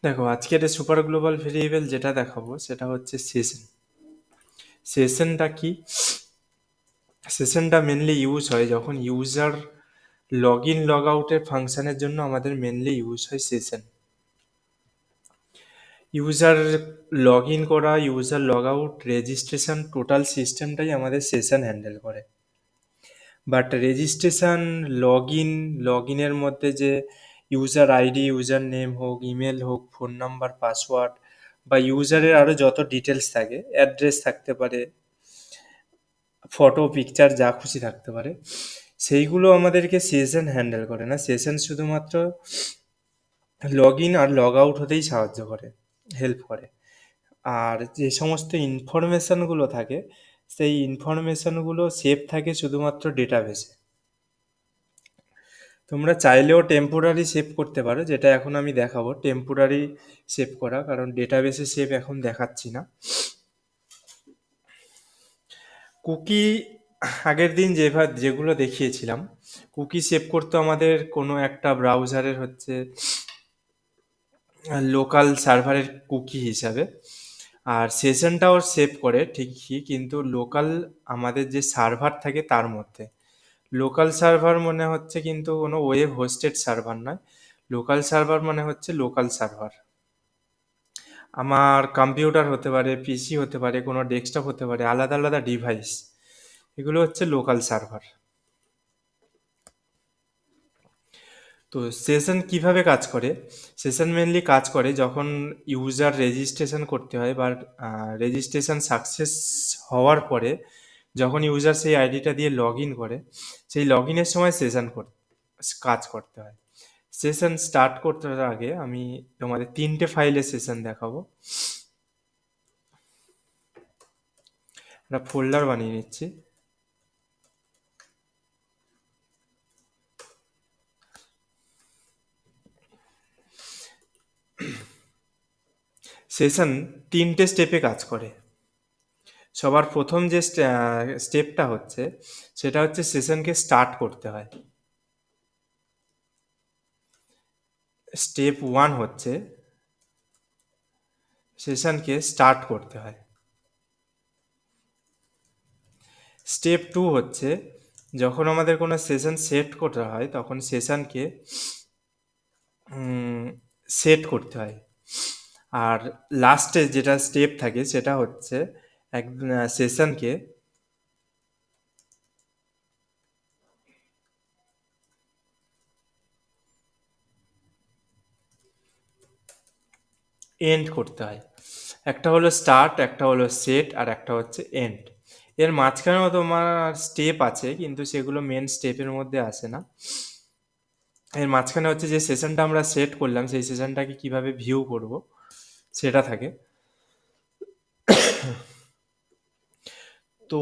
দেখো, আজকের super global variable যেটা দেখাবো সেটা হচ্ছে সেশন। সেশনটা কি? সেশনটা মেনলি ইউজ হয় যখন ইউজার লগ ইন লগ আউটের ফাংশনের জন্য আমাদের মেনলি ইউজ হয় সেশন। ইউজার লগ ইন করা, user log out, registration, total সিস্টেমটাই আমাদের সেশন হ্যান্ডেল করে। বাট রেজিস্ট্রেশন, লগ ইনের মধ্যে যে ইউজার আইডি, ইউজার নেম হোক, ইমেল হোক, ফোন নাম্বার, পাসওয়ার্ড বা ইউজারের আরও যত ডিটেলস থাকে, অ্যাড্রেস থাকতে পারে, ফটো, পিকচার যা খুশি থাকতে পারে, সেইগুলো আমাদেরকে সেশন হ্যান্ডেল করে না। সেশন শুধুমাত্র লগ ইন আর লগ আউট হতেই সাহায্য করে, হেল্প করে। আর যে সমস্ত ইনফরমেশানগুলো থাকে, সেই ইনফরমেশানগুলো সেভ থাকে শুধুমাত্র ডেটাবেসে। তোমরা চাইলেও টেম্পোরারি সেভ করতে পারো, যেটা এখন আমি দেখাবো টেম্পোরারি সেভ করা, কারণ ডেটাবেসে সেভ এখন দেখাচ্ছি না। কুকি আগের দিন যেগুলো দেখিয়েছিলাম, কুকি সেভ করতে আমাদের কোনো একটা ব্রাউজারের হচ্ছে লোকাল সার্ভারের কুকি হিসাবে, আর সেশনটাও সেভ করে ঠিকই, কিন্তু লোকাল আমাদের যে সার্ভার থাকে তার মধ্যে। লোকাল সার্ভার মনে হচ্ছে কিন্তু কোনো ওয়েব হোস্টেড সার্ভার নয়। লোকাল সার্ভার মানে হচ্ছে লোকাল সার্ভার। আমার কম্পিউটার হতে পারে, পিসি হতে পারে, কোনো ডেস্কটপ হতে পারে, আলাদা আলাদা ডিভাইস, এগুলো হচ্ছে লোকাল সার্ভার। তো সেশন কিভাবে কাজ করে? সেশন মেনলি কাজ করে যখন ইউজার রেজিস্ট্রেশন করতে হয়, বা রেজিস্ট্রেশন সাকসেস হওয়ার পরে যখন ইউজার সেই আইডিটা দিয়ে লগ ইন করে, সেই লগ ইনের সময় সেশন কাজ করতে হয়। সেশন স্টার্ট করতে আগে আমি তোমাদের 3টে ফাইলের সেশন দেখাবো। একটা ফোল্ডার বানিয়ে নিচ্ছি। সেশন 3টে স্টেপে কাজ করে। সবার প্রথম যে স্টেপটা হচ্ছে, সেটা হচ্ছে সেশনকে স্টার্ট করতে হয়। স্টেপ 1 হচ্ছে সেশনকে স্টার্ট করতে হয়। স্টেপ 2 হচ্ছে যখন আমাদের কোনো সেশন সেট করতে হয় তখন সেশনকে সেট করতে হয়। আর লাস্টে যেটা স্টেপ থাকে সেটা হচ্ছে এক সেশনকে এন্ড করতে হয়। একটা হলো স্টার্ট, একটা হলো সেট, আর একটা হচ্ছে এন্ড। এর মাঝখানেও তোমার স্টেপ আছে, কিন্তু সেগুলো মেন স্টেপের মধ্যে আসে না। এর মাঝখানে হচ্ছে যে সেশনটা আমরা সেট করলাম, সেই সেশনটাকে কিভাবে ভিউ করব সেটা থাকে। তো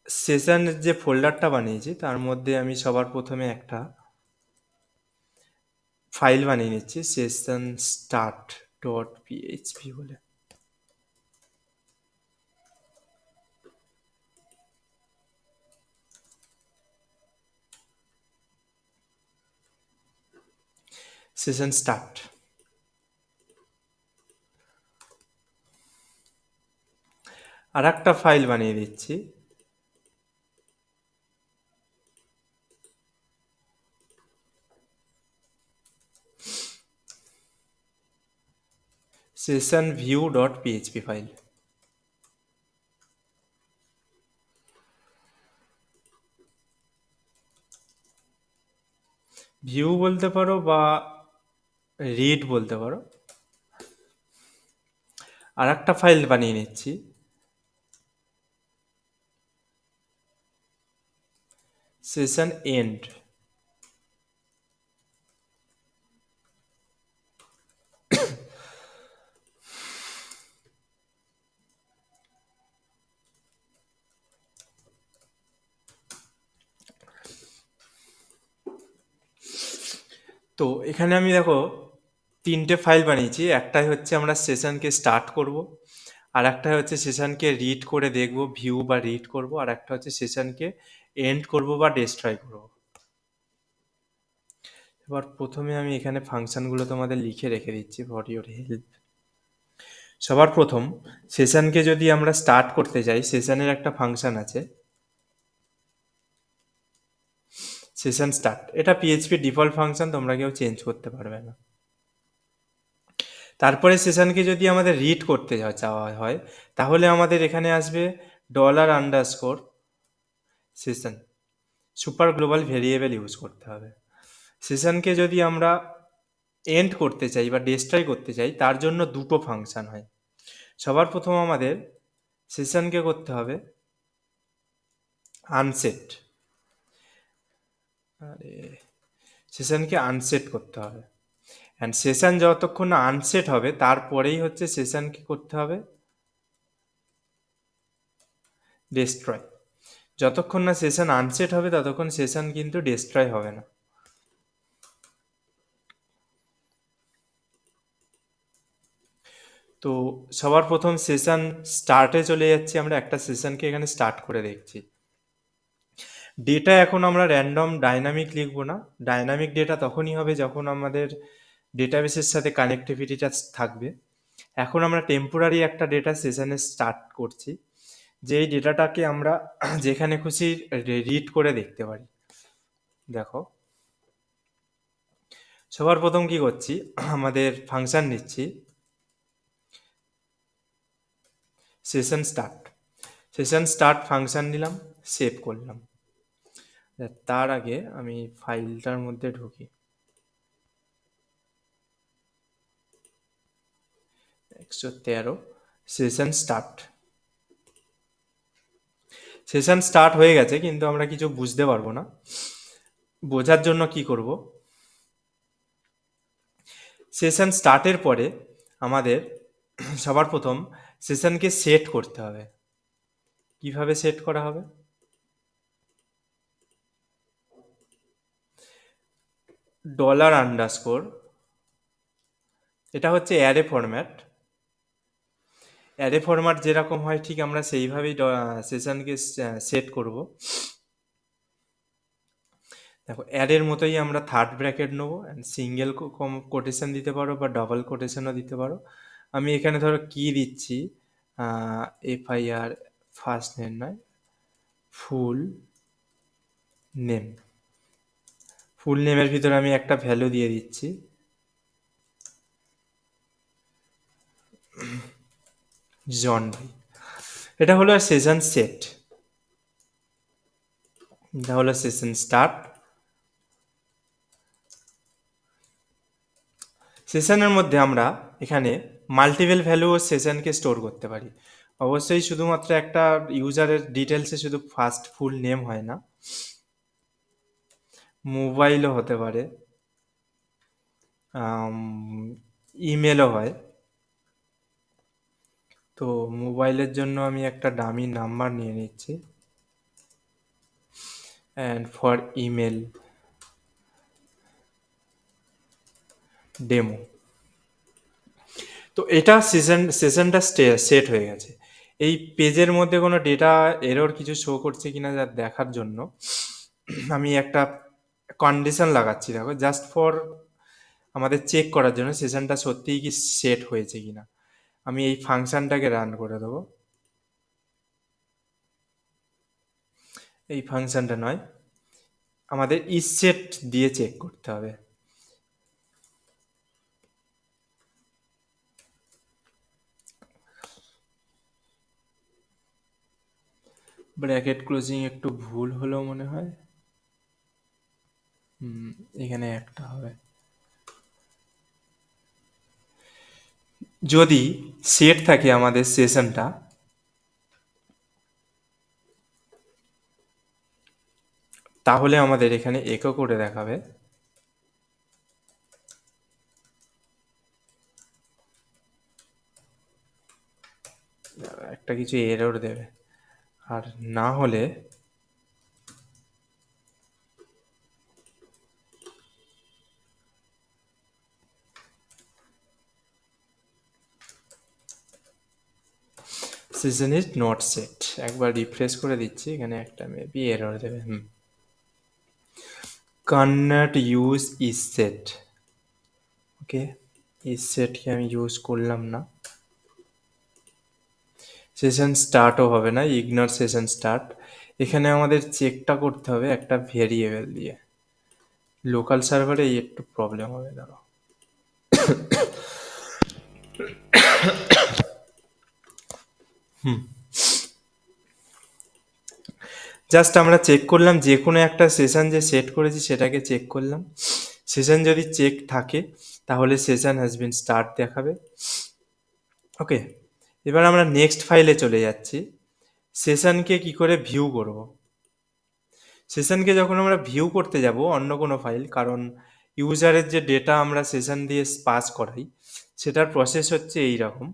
সেশনের যে ফোল্ডারটা বানিয়েছি তার মধ্যে আমি সবার প্রথমে একটা ফাইল বানিয়ে নিচ্ছি, সেশন স্টার্ট ডট পিএইচপি বলে। Session start. আর একটা ফাইল বানিয়ে দিচ্ছি, session view dot PHP file. View বলতে পারো বা রিড বলতে পারো। আর একটা ফাইল বানিয়ে নিচ্ছি, সেশন এন্ড। তো এখানে আমি দেখো 3টে ফাইল বানিয়েছি। একটাই হচ্ছে আমরা সেশনকে স্টার্ট করব, আর একটা হচ্ছে সেশনকে রিড করে দেখব, ভিউ বা রিড করব, আর একটা হচ্ছে সেশনকে এন্ড করব বা ডেস্ট্রয় করব। এবার প্রথমে আমি এখানে ফাংশনগুলো তোমাদের লিখে রেখে দিচ্ছি ফর ইউর হেল্প। সবার প্রথম সেশনকে যদি আমরা স্টার্ট করতে চাই, সেশনের একটা ফাংশন আছে সেশন স্টার্ট। এটা পিএইচপি ডিফল্ট ফাংশন, তোমরা কেউ চেঞ্জ করতে পারবে না। তারপরে সেশনকে যদি আমাদের রিড করতে চাওয়া হয়, তাহলে আমাদের এখানে আসবে $_ session, super global variable use করতে হবে। সেশনকে যদি আমরা এন্ড করতে চাই বা ডিস্ট্রয় করতে চাই, তার জন্য দুটো ফাংশন হয়। সবার প্রথম আমাদের সেশনকে করতে হবে আনসেট, আরে সেশনকে আনসেট করতে হবে। অ্যান্ড সেশন যতক্ষণ না আনসেট হবে, তারপরেই হচ্ছে সেশনকে করতে হবে ডিস্ট্রয়। যতক্ষণ না সেশন আনসেট হবে ততক্ষণ সেশন কিন্তু ডিস্ট্রয় হবে না। তো সবার প্রথম সেশন স্টার্টে চলে যাচ্ছি, আমরা একটা সেশনকে এখানে স্টার্ট করে দেখছি। ডেটা এখন আমরা র্যান্ডম ডাইনামিক লিখবো না, ডাইনামিক ডেটা তখনই হবে যখন আমাদের ডেটাবেসের সাথে কানেক্টিভিটিটা থাকবে। এখন আমরা টেম্পোরারি একটা ডেটা সেশনে স্টার্ট করছি, যেই ডেটাটাকে আমরা যেখানে খুশি রিড করে দেখতে পারি। দেখো সবার প্রথম কি করছি, আমাদের ফাংশন নিচ্ছি session start. Session start function নিলাম, সেভ করলাম। তার আগে আমি ফাইলটার মধ্যে ঢুকি, 113 সেশন স্টার্ট। সেশন স্টার্ট হয়ে গেছে, কিন্তু আমরা কিছু বুঝতে পারবো না। বোঝার জন্য কি করব, সেশন স্টার্টের পরে আমাদের সবার প্রথম সেশনকে সেট করতে হবে। কিভাবে সেট করা হবে, $_ এটা হচ্ছে অ্যারে ফরম্যাট। অ্যারে ফরম্যাট যেরকম হয় ঠিক আমরা সেইভাবেই সেশনকে সেট করব। দেখো অ্যারের মতোই আমরা থার্ড ব্র্যাকেট নেবো, সিঙ্গেল কোটেশন দিতে পারো বা ডাবল কোটেশনও দিতে পারো। আমি এখানে ধরো কি দিচ্ছি, FIR ফার্স্ট নেম নয়, ফুল নেম। ফুল নেমের ভিতরে আমি একটা ভ্যালু দিয়ে দিচ্ছি জন ভাই। এটা হলো সেশন সেট, এটা হলো সেশন স্টার্ট। সেশনের মধ্যে আমরা এখানে মাল্টিপল ভ্যালু ও সেশনকে স্টোর করতে পারি। অবশ্যই শুধুমাত্র একটা ইউজারের ডিটেলসে শুধু ফার্স্ট ফুল নেম হয় না, মোবাইলও হতে পারে, ইমেলও হয়। তো মোবাইলের জন্য আমি একটা ডামি নাম্বার নিয়ে নিচ্ছি, অ্যান্ড ফর ইমেল ডেমো। তো এটা সেশনটা সেট হয়ে গেছে। এই পেজের মধ্যে কোনো ডেটা এরর কিছু শো করছে কিনা যা দেখার জন্য আমি একটা কন্ডিশন লাগাচ্ছি। দেখো জাস্ট ফর আমাদের চেক করার জন্য সেশনটা সত্যিই কি সেট হয়েছে কিনা। আমি এই ফাংশনটাকে রান করে দেবো, এই ফাংশনটা নয়, আমাদের ইসেট দিয়ে চেক করতে হবে। ব্র্যাকেট ক্লোজিং একটু ভুল হলো মনে হয়, এখানে একটা হবে। যদি সেট থাকে আমাদের সেশনটা, তাহলে আমাদের এখানে একো করে দেখাবে একটা কিছু এরর দেবে। আর না হলে সেশন ইজ নট সেট। একবার রিফ্রেশ করে দিচ্ছি, এখানে একটা মেবি এরর দেবে। cannot use is set। Okay, is set কে আমি ইউজ করলাম না। সেশন স্টার্টও হবে না, ইগনোর সেশন স্টার্ট। এখানে আমাদের চেকটা করতে হবে একটা ভেরিয়েবল দিয়ে। লোকাল সার্ভারে একটু প্রবলেম হবে, দাঁড়ো। জাস্ট আমরা চেক করলাম, যে কোনো একটা সেশন যে সেট করেছি সেটাকে চেক করলাম। সেশন যদি চেক থাকে তাহলে সেশন হ্যাজ বিন স্টার্ট দেখাবে। ওকে, এবার আমরা নেক্সট ফাইলে চলে যাচ্ছি। সেশনকে কি করে ভিউ করব। সেশনকে যখন আমরা ভিউ করতে যাব অন্য কোনো ফাইল, কারণ ইউজারের যে ডেটা আমরা সেশন দিয়ে পাস করাই সেটার প্রসেস হচ্ছে এই রকম।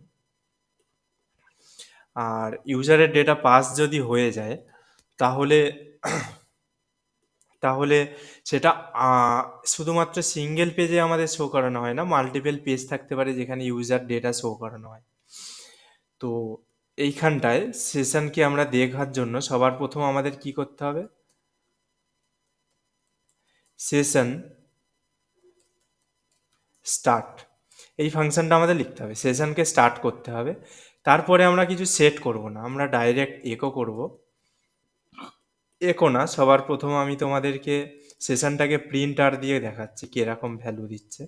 আর ইউজারের ডেটা পাস যদি হয়ে যায় তাহলে তাহলে সেটা শুধুমাত্র সিঙ্গেল পেজে আমাদের শো করানো হয় না, মাল্টিপল পেজ থাকতে পারে যেখানে ইউজার ডেটা শো করানো হয়। তো এইখানটায় সেশনকে আমরা দেখার জন্য সবার প্রথম আমাদের কি করতে হবে, সেশন স্টার্ট এই ফাংশনটা আমাদের লিখতে হবে। সেশনকে স্টার্ট করতে হবে, তারপরে আমরা কিছু সেট করব না, আমরা ডাইরেক্ট একো করব। একো না, সবার প্রথম আমি তোমাদেরকে সেশনটাকে প্রিন্টার দিয়ে দেখাচ্ছি কিরকম ভ্যালু দিচ্ছে।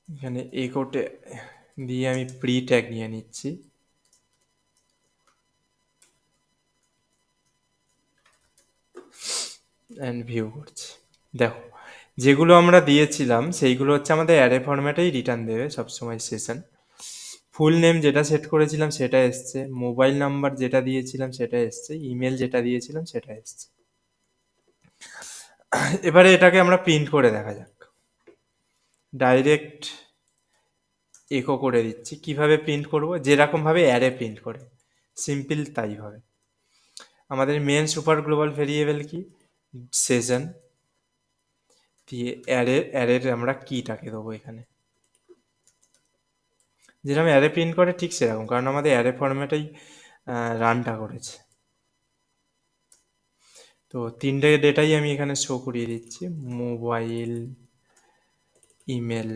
এখানে একোটে দিয়ে আমি প্রি ট্যাগ নিয়ে নিচ্ছি। অ্যান্ড ভিউ করছি। দেখো, যেগুলো আমরা দিয়েছিলাম সেইগুলো হচ্ছে আমাদের অ্যারে ফরম্যাটেই রিটার্ন দেবে সবসময় সেশন। ফুল নেম যেটা সেট করেছিলাম সেটা এসছে, মোবাইল নাম্বার যেটা দিয়েছিলাম সেটা এসছে, ইমেল যেটা দিয়েছিলাম সেটা এসছে। এবারে এটাকে আমরা প্রিন্ট করে দেখা যাক। ডাইরেক্ট একো করে দিচ্ছি। কিভাবে প্রিন্ট করব, যেরকমভাবে অ্যারে প্রিন্ট করে সিম্পল তাইভাবে। আমাদের মেন সুপার গ্লোবাল ভেরিয়েবল কি, সেশন দিয়ে অ্যারের আমরা কিটাকে দেবো এখানে, যেরকম অ্যারে প্রিন্ট করে ঠিক সেরকম, কারণ আমাদের অ্যারে ফরম্যাটেই রানটা করেছে। তো তিনটে ডেটাই আমি এখানে শো করিয়ে দিচ্ছি, মোবাইল, ইমেল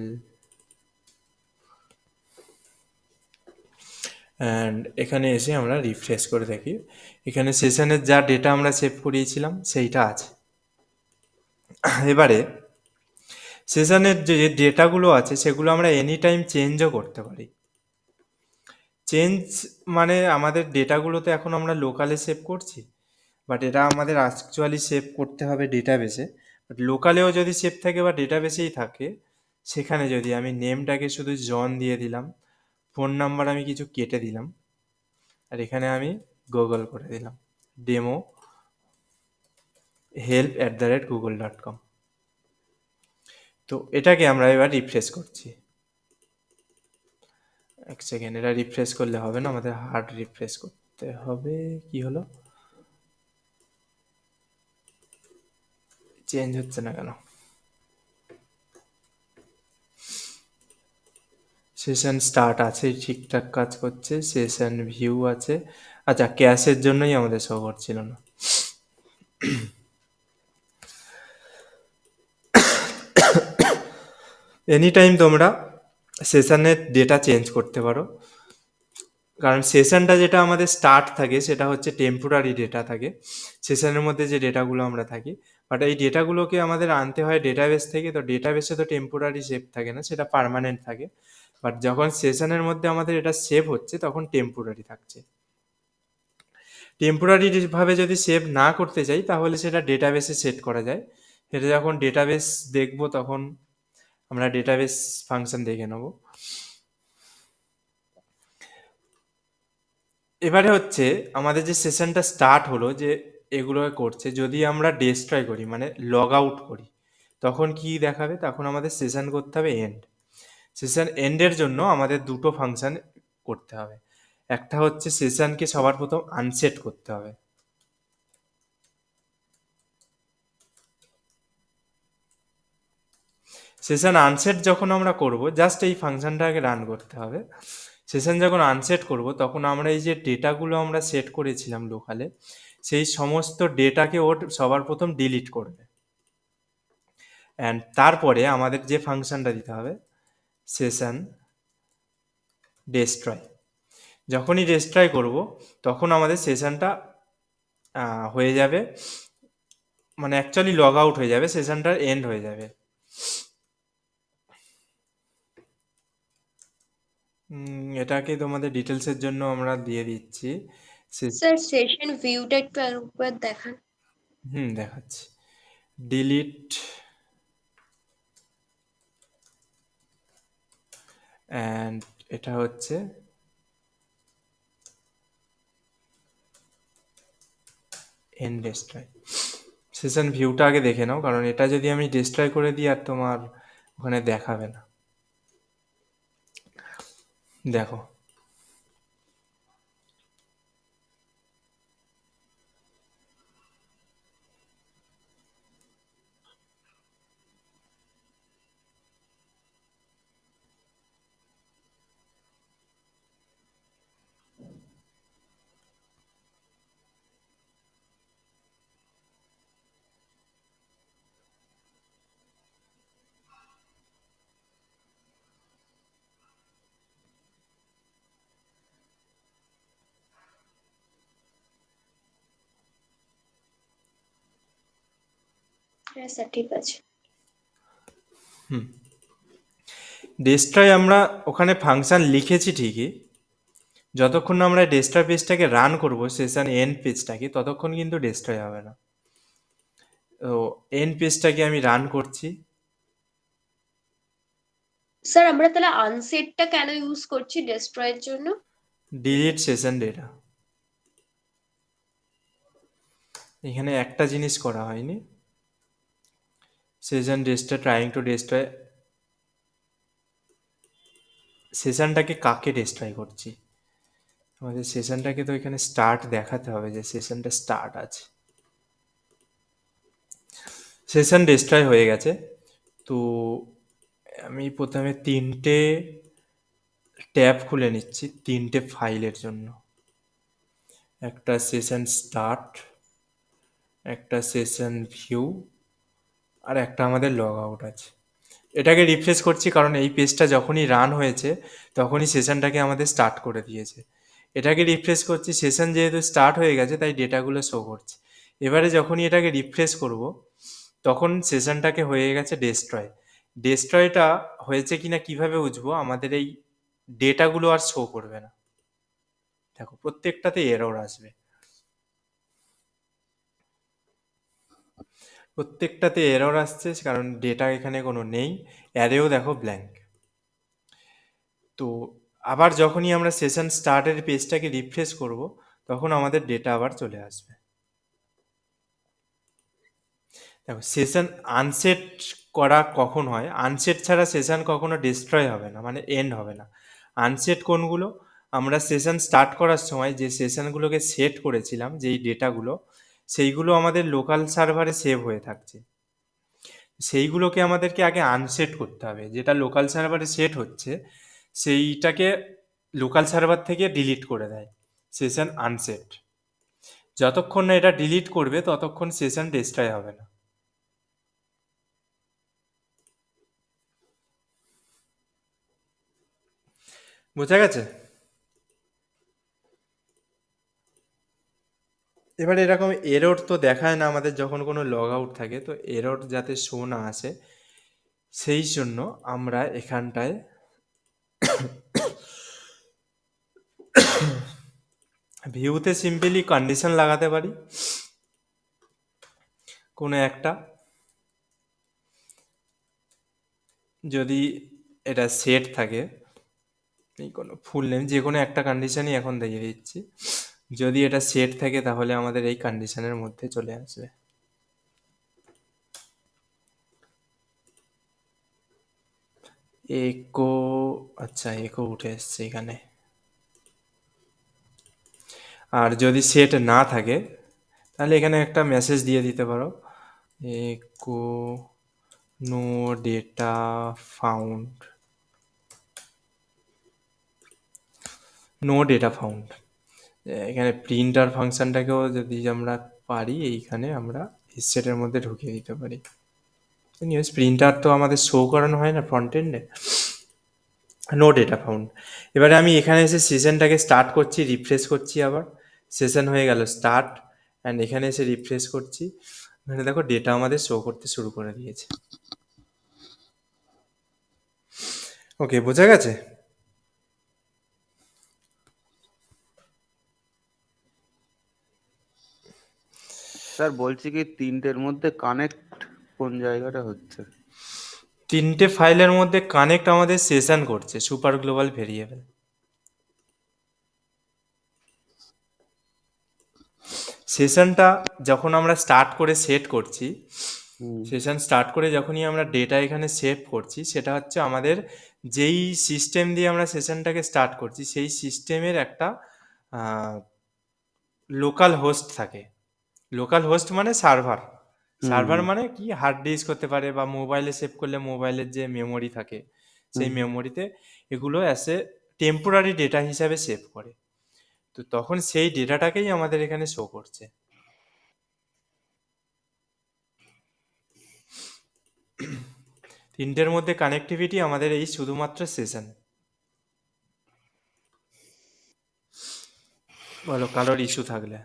অ্যান্ড এখানে এসে আমরা রিফ্রেশ করে দেখি এখানে সেশনের যা ডেটা আমরা সেভ করিয়েছিলাম সেইটা আছে। এবারে সেশনের যে ডেটাগুলো আছে সেগুলো আমরা এনি টাইম চেঞ্জও করতে পারি। চেঞ্জ মানে আমাদের ডেটাগুলোতে এখন আমরা লোকালে সেভ করছি, বাট এটা আমাদের অ্যাকচুয়ালি সেভ করতে হবে ডেটাবেসে। বাট লোকালেও যদি সেভ থাকে বা ডেটাবেসেই থাকে, সেখানে যদি আমি নেমটাকে শুধু জন দিয়ে দিলাম, ফোন নাম্বার আমি কিছু কেটে দিলাম, আর এখানে আমি গুগল করে দিলাম, ডেমো help@google.com। তো এটাকে আমরা এবার রিফ্রেশ করছি। এক সেকেন্ড, এটা রিফ্রেশ করলে হবে না, আমাদের হার্ড রিফ্রেশ করতে হবে। কি হলো, চেঞ্জ হচ্ছে না কেন? সেশন স্টার্ট আছে, ঠিকঠাক কাজ করছে, সেশন ভিউ আছে। আচ্ছা, ক্যাশের জন্যই আমাদের শো করছিল না। এনি টাইম তোমরা সেশনের ডেটা চেঞ্জ করতে পারো, কারণ সেশনটা যেটা আমাদের স্টার্ট থাকে সেটা হচ্ছে টেম্পোরারি ডেটা থাকে সেশনের মধ্যে যে ডেটাগুলো আমরা থাকি। বাট এই ডেটাগুলোকে আমাদের আনতে হয় ডেটাবেস থেকে, তো ডেটাবেসে তো টেম্পোরারি সেভ থাকে না, সেটা পার্মানেন্ট থাকে। বাট যখন সেশনের মধ্যে আমাদের এটা সেভ হচ্ছে তখন টেম্পোরারি থাকছে। টেম্পোরারি ভাবে যদি সেভ না করতে চাই তাহলে সেটা ডেটাবেসে সেট করা যায়। সেটা যখন ডেটাবেস দেখব তখন আমরা ডেটাবেস ফাংশন দেখে নেব। এবারে হচ্ছে আমাদের যে সেশনটা স্টার্ট হলো, যে এগুলো করছে, যদি আমরা ডেস্ট্রয় করি মানে লগ আউট করি তখন কি দেখাবে, তখন আমাদের সেশন করতে হবে এন্ড। সেশন এন্ডের জন্য আমাদের দুটো ফাংশন করতে হবে। একটা হচ্ছে সেশনকে সবার প্রথম আনসেট করতে হবে। সেশন আনসেট যখন আমরা করব, জাস্ট এই ফাংশনটাকে রান করতে হবে। সেশন যখন আনসেট করব তখন আমরা এই যে ডেটাগুলো আমরা সেট করেছিলাম লোকালে, সেই সমস্ত ডেটাকে ওর সবার প্রথম ডিলিট করবে। অ্যান্ড তারপরে আমাদের যে ফাংশনটা দিতে হবে, সেশন ডেস্ট্রয়। যখনই ডেস্ট্রয় করব তখন আমাদের সেশনটা হয়ে যাবে, মানে অ্যাকচুয়ালি লগ আউট হয়ে যাবে, সেশনটার এন্ড হয়ে যাবে। এটাকে তোমাদের ডিটেলসের জন্য আমরা দিয়ে দিচ্ছি। স্যার সেশন ভিউটা একটু একবার দেখান। দেখাচ্ছি। ডিলিট অ্যান্ড এটা হচ্ছে এন্ড ডেস্ট্রয়। সেশন ভিউটা আগে দেখে নাও, কারণ এটা যদি আমি ডেস্ট্রয় করে দিই আর তোমার ওখানে দেখাবে না। দেখো, হ্যাঁ স্যার ঠিক আছে। ডেস্ট্রয় আমরা ওখানে ফাংশন লিখেছি ঠিকই, যতক্ষণ না আমরা ডেস্ট্রয় পেজটাকে রান করব, সেশন এন্ড পেজটাকে, ততক্ষণ কিন্তু ডেস্ট্রয় হবে না। তো এন্ড পেজটাকে আমি রান করছি। স্যার আমরা তাহলে আনসেটটা কেন ইউজ করছি ডেস্ট্রয়ের জন্য? Delete session data. এখানে একটা জিনিস করা হয়নি, session destroy trying to destroy, সেশনটাকে কাকে ডেস্ট্রয় করছি। আমাদের সেশনটাকে তো এখানে স্টার্ট দেখাতে হবে, যে সেশনটা স্টার্ট আছে। সেশন ডেস্ট্রয় হয়ে গেছে। তো আমি প্রথমে 3টে ট্যাব খুলে নিচ্ছি 3টে ফাইলের জন্য। একটা সেশন স্টার্ট, একটা সেশন ভিউ, আর একটা আমাদের লগ আউট আছে। এটাকে রিফ্রেশ করছি কারণ এই পেজটা যখনই রান হয়েছে তখনই সেশনটাকে আমাদের স্টার্ট করে দিয়েছে। এটাকে রিফ্রেশ করছি, সেশন যেহেতু স্টার্ট হয়ে গেছে তাই ডেটাগুলো শো করছে। এবারে যখনই এটাকে রিফ্রেশ করব তখন সেশনটাকে হয়ে গেছে ডেস্ট্রয়। ডেস্ট্রয়টা হয়েছে কিনা কিভাবে বুঝবো, আমাদের এই ডেটাগুলো আর শো করবে না। দেখো প্রত্যেকটাতে এরর আসবে, প্রত্যেকটাতে এরর আসছে কারণ ডেটা এখানে কোনো নেই। অ্যারেও দেখো ব্ল্যাঙ্ক। তো আবার যখনই আমরা সেশন স্টার্টের পেজটাকে রিফ্রেশ করব তখন আমাদের ডেটা আবার চলে আসবে। দেখো সেশন আনসেট করা কখন হয়, আনসেট ছাড়া সেশন কখনো ডিস্ট্রয় হবে না, মানে এন্ড হবে না। আনসেট কোনগুলো, আমরা সেশন স্টার্ট করার সময় যে সেশনগুলোকে সেট করেছিলাম, যেই ডেটাগুলো, সেইগুলো আমাদের লোকাল সার্ভারে সেভ হয়ে থাকছে। সেইগুলোকে আমাদেরকে আগে আনসেট করতে হবে। যেটা লোকাল সার্ভারে সেট হচ্ছে সেইটাকে লোকাল সার্ভার থেকে ডিলিট করে দেয়, সেশন আনসেট। যতক্ষণ না এটা ডিলিট করবে ততক্ষণ সেশন ডিস্ট্রয় হবে না। বোঝা গেছে? এবার এরকম এরর তো দেখায় না আমাদের যখন কোনো লগ আউট থাকে, তো এরর যাতে শো না আসে সেই জন্য আমরা এখানটায় ভিউতে সিম্পলি কন্ডিশন লাগাতে পারি কোনো একটা। যদি এটা সেট থাকে, এই কোনো ফুল নেম যে কোনো একটা কন্ডিশনই এখন দিয়ে দিচ্ছি, যদি এটা সেট থাকে তাহলে আমাদের এই কন্ডিশনের মধ্যে চলে আসবে। একো, আচ্ছা একো উঠে এসছে এখানে। আর যদি সেট না থাকে তাহলে এখানে একটা মেসেজ দিয়ে দিতে পারো, echo no data found, no data found. এখানে প্রিন্টার ফাংশনটাকেও যদি আমরা পারি এইখানে আমরা হিস্ট্রেটের মধ্যে ঢুকিয়ে দিতে পারি। নিউজ প্রিন্টার তো আমাদের শো করানো হয় না ফ্রন্ট এন্ডে। No data found. এবারে আমি এখানে এসে সেশনটাকে স্টার্ট করছি, রিফ্রেশ করছি, আবার সেশন হয়ে গেল স্টার্ট, অ্যান্ড এখানে এসে রিফ্রেশ করছি, এখানে দেখো ডেটা আমাদের শো করতে শুরু করে দিয়েছে। ওকে, বোঝা গেছে? স্যার বলছি কি তিনটের মধ্যে কানেক্ট কোন জায়গাটা হচ্ছে? তিনটে ফাইলের মধ্যে কানেক্ট আমাদের সেশন করছে সুপার গ্লোবাল ভেরিয়েবল। সেশনটা যখন আমরা স্টার্ট করে সেট করছি, সেশন স্টার্ট করে যখনই আমরা ডেটা এখানে সেভ করছি, সেটা হচ্ছে আমাদের যেই সিস্টেম দিয়ে আমরা সেশনটাকে স্টার্ট করছি সেই সিস্টেমের একটা লোকাল হোস্ট থাকে। লোকাল হোস্ট মানে সার্ভার। সার্ভার মানে কি, হার্ড ডিস্ক হতে পারে, বা মোবাইলে সেভ করলে মোবাইলের যে মেমোরি থাকে সেই মেমোরিতে এগুলো অ্যাসে টেম্পোরারি ডেটা হিসাবে সেভ করে। তো তখন সেই ডেটাটাকেই আমাদের এখানে শো করছে। তিনটের মধ্যে কানেক্টিভিটি আমাদের এই শুধুমাত্র সেশন। বলো কারোর ইস্যু থাকলে।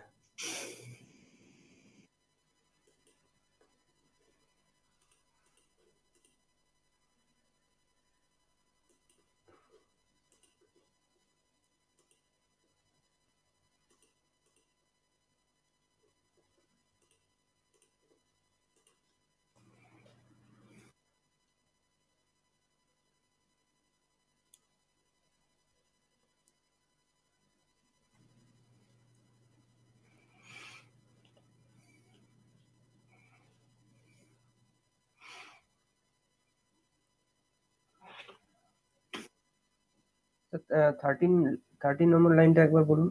থার্টিন 13 নম্বর লাইনটা একবার বলুন,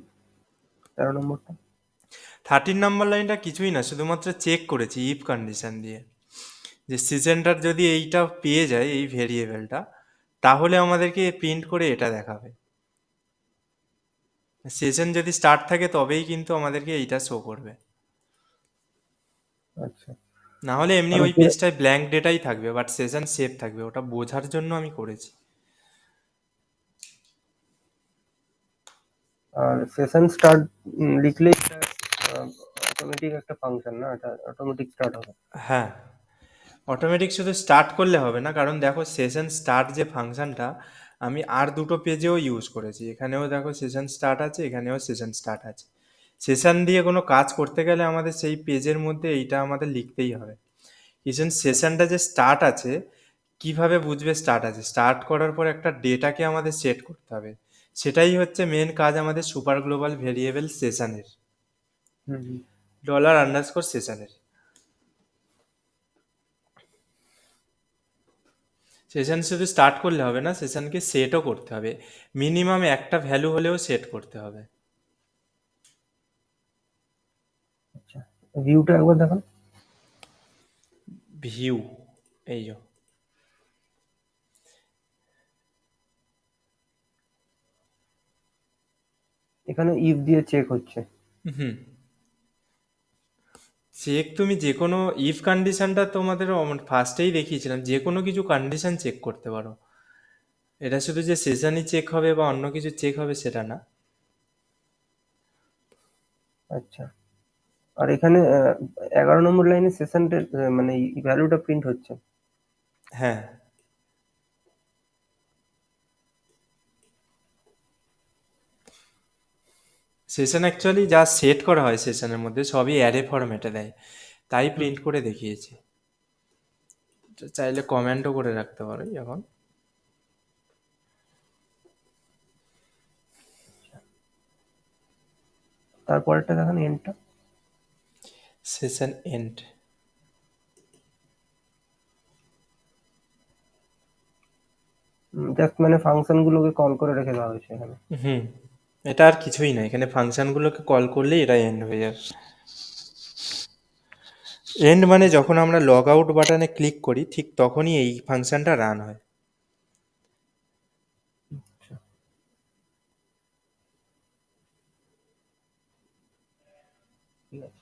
13 নম্বরটা। 13 নম্বর লাইনটা কিছুই না, শুধুমাত্র চেক করেছি ইফ কন্ডিশন দিয়ে, যে সিজনটার যদি এইটা পেয়ে যায় এই ভেরিয়েবলটা, তাহলে আমাদেরকে প্রিন্ট করে এটা দেখাবে। সেশন যদি স্টার্ট থাকে তবেই কিন্তু আমাদেরকে এইটা শো করবে, আচ্ছা, না হলে এমনি আর ওই পেজটায় ব্ল্যাঙ্ক ডেটাই থাকবে, বাট সেশন সেভ থাকবে। ওটা বোঝার জন্য আমি করেছি। আর সেশন স্টার্ট লিখলে অটোমেটিক একটা ফাংশন না, এটা অটোমেটিক স্টার্ট হবে। হ্যাঁ, অটোমেটিক শুধু স্টার্ট করলে হবে না, কারণ দেখো সেশন স্টার্ট যে ফাংশনটা আমি আর দুটো পেজেও ইউজ করেছি। এখানেও দেখো সেশন স্টার্ট আছে, এখানেও সেশন স্টার্ট আছে। সেশন দিয়ে কোনো কাজ করতে গেলে আমাদের সেই পেজের মধ্যে এইটা আমাদের লিখতেই হবে। সেশনটা যে স্টার্ট আছে, কিভাবে বুঝবে স্টার্ট আছে? স্টার্ট করার পর একটা ডেটাকে আমাদের সেট করতে হবে। সেটাই হচ্ছে মেন কাজ আমাদের সুপার গ্লোবাল ভেরিয়েবল সেশনের, $_সেশনের। সেশন শুধু স্টার্ট করলে হবে না, সেশনকে সেটও করতে হবে। মিনিমাম একটা ভ্যালু হলেও সেট করতে হবে। আচ্ছা, ভিউটা একবার দেখান। ভিউ, এই যে এখানে ইফ দিয়ে চেক হচ্ছে। হুম, চেক তুমি যে কোনো ইফ কন্ডিশনটা তোমাদের ফার্স্টেই দেখিয়েছিলাম, যে কোনো কিছু কন্ডিশন চেক করতে পারো। এটা শুধু যে সেশনই চেক হবে বা অন্য কিছু চেক হবে সেটা না। আচ্ছা, আর এখানে 11 নম্বর লাইনে সেশনটা মানে ভ্যালুটা প্রিন্ট হচ্ছে। হ্যাঁ, সেশন অ্যাকচুয়ালি যা সেট করা হয় সেশনের মধ্যে সবই অ্যারে ফরম্যাটে দেয়, তাই প্রিন্ট করে দেখিয়েছি। তো চাইলে কমেন্টও করে রাখতে পারো এখন। তারপরেরটা দেখান, এন্ডটা। সেশন এন্ড, জাস্ট মানে ফাংশন গুলোকে কল করে রেখে দেওয়া হয়েছে এখানে। হুম, এটা আর কিছুই না, এখানে ফাংশনগুলোকে কল করলেই এটা এন্ড হয়ে যাবে। এন্ড মানে যখন আমরা লগ আউট বাটনে ক্লিক করি ঠিক তখনই এই ফাংশনটা রান হয়। ঠিক আছে।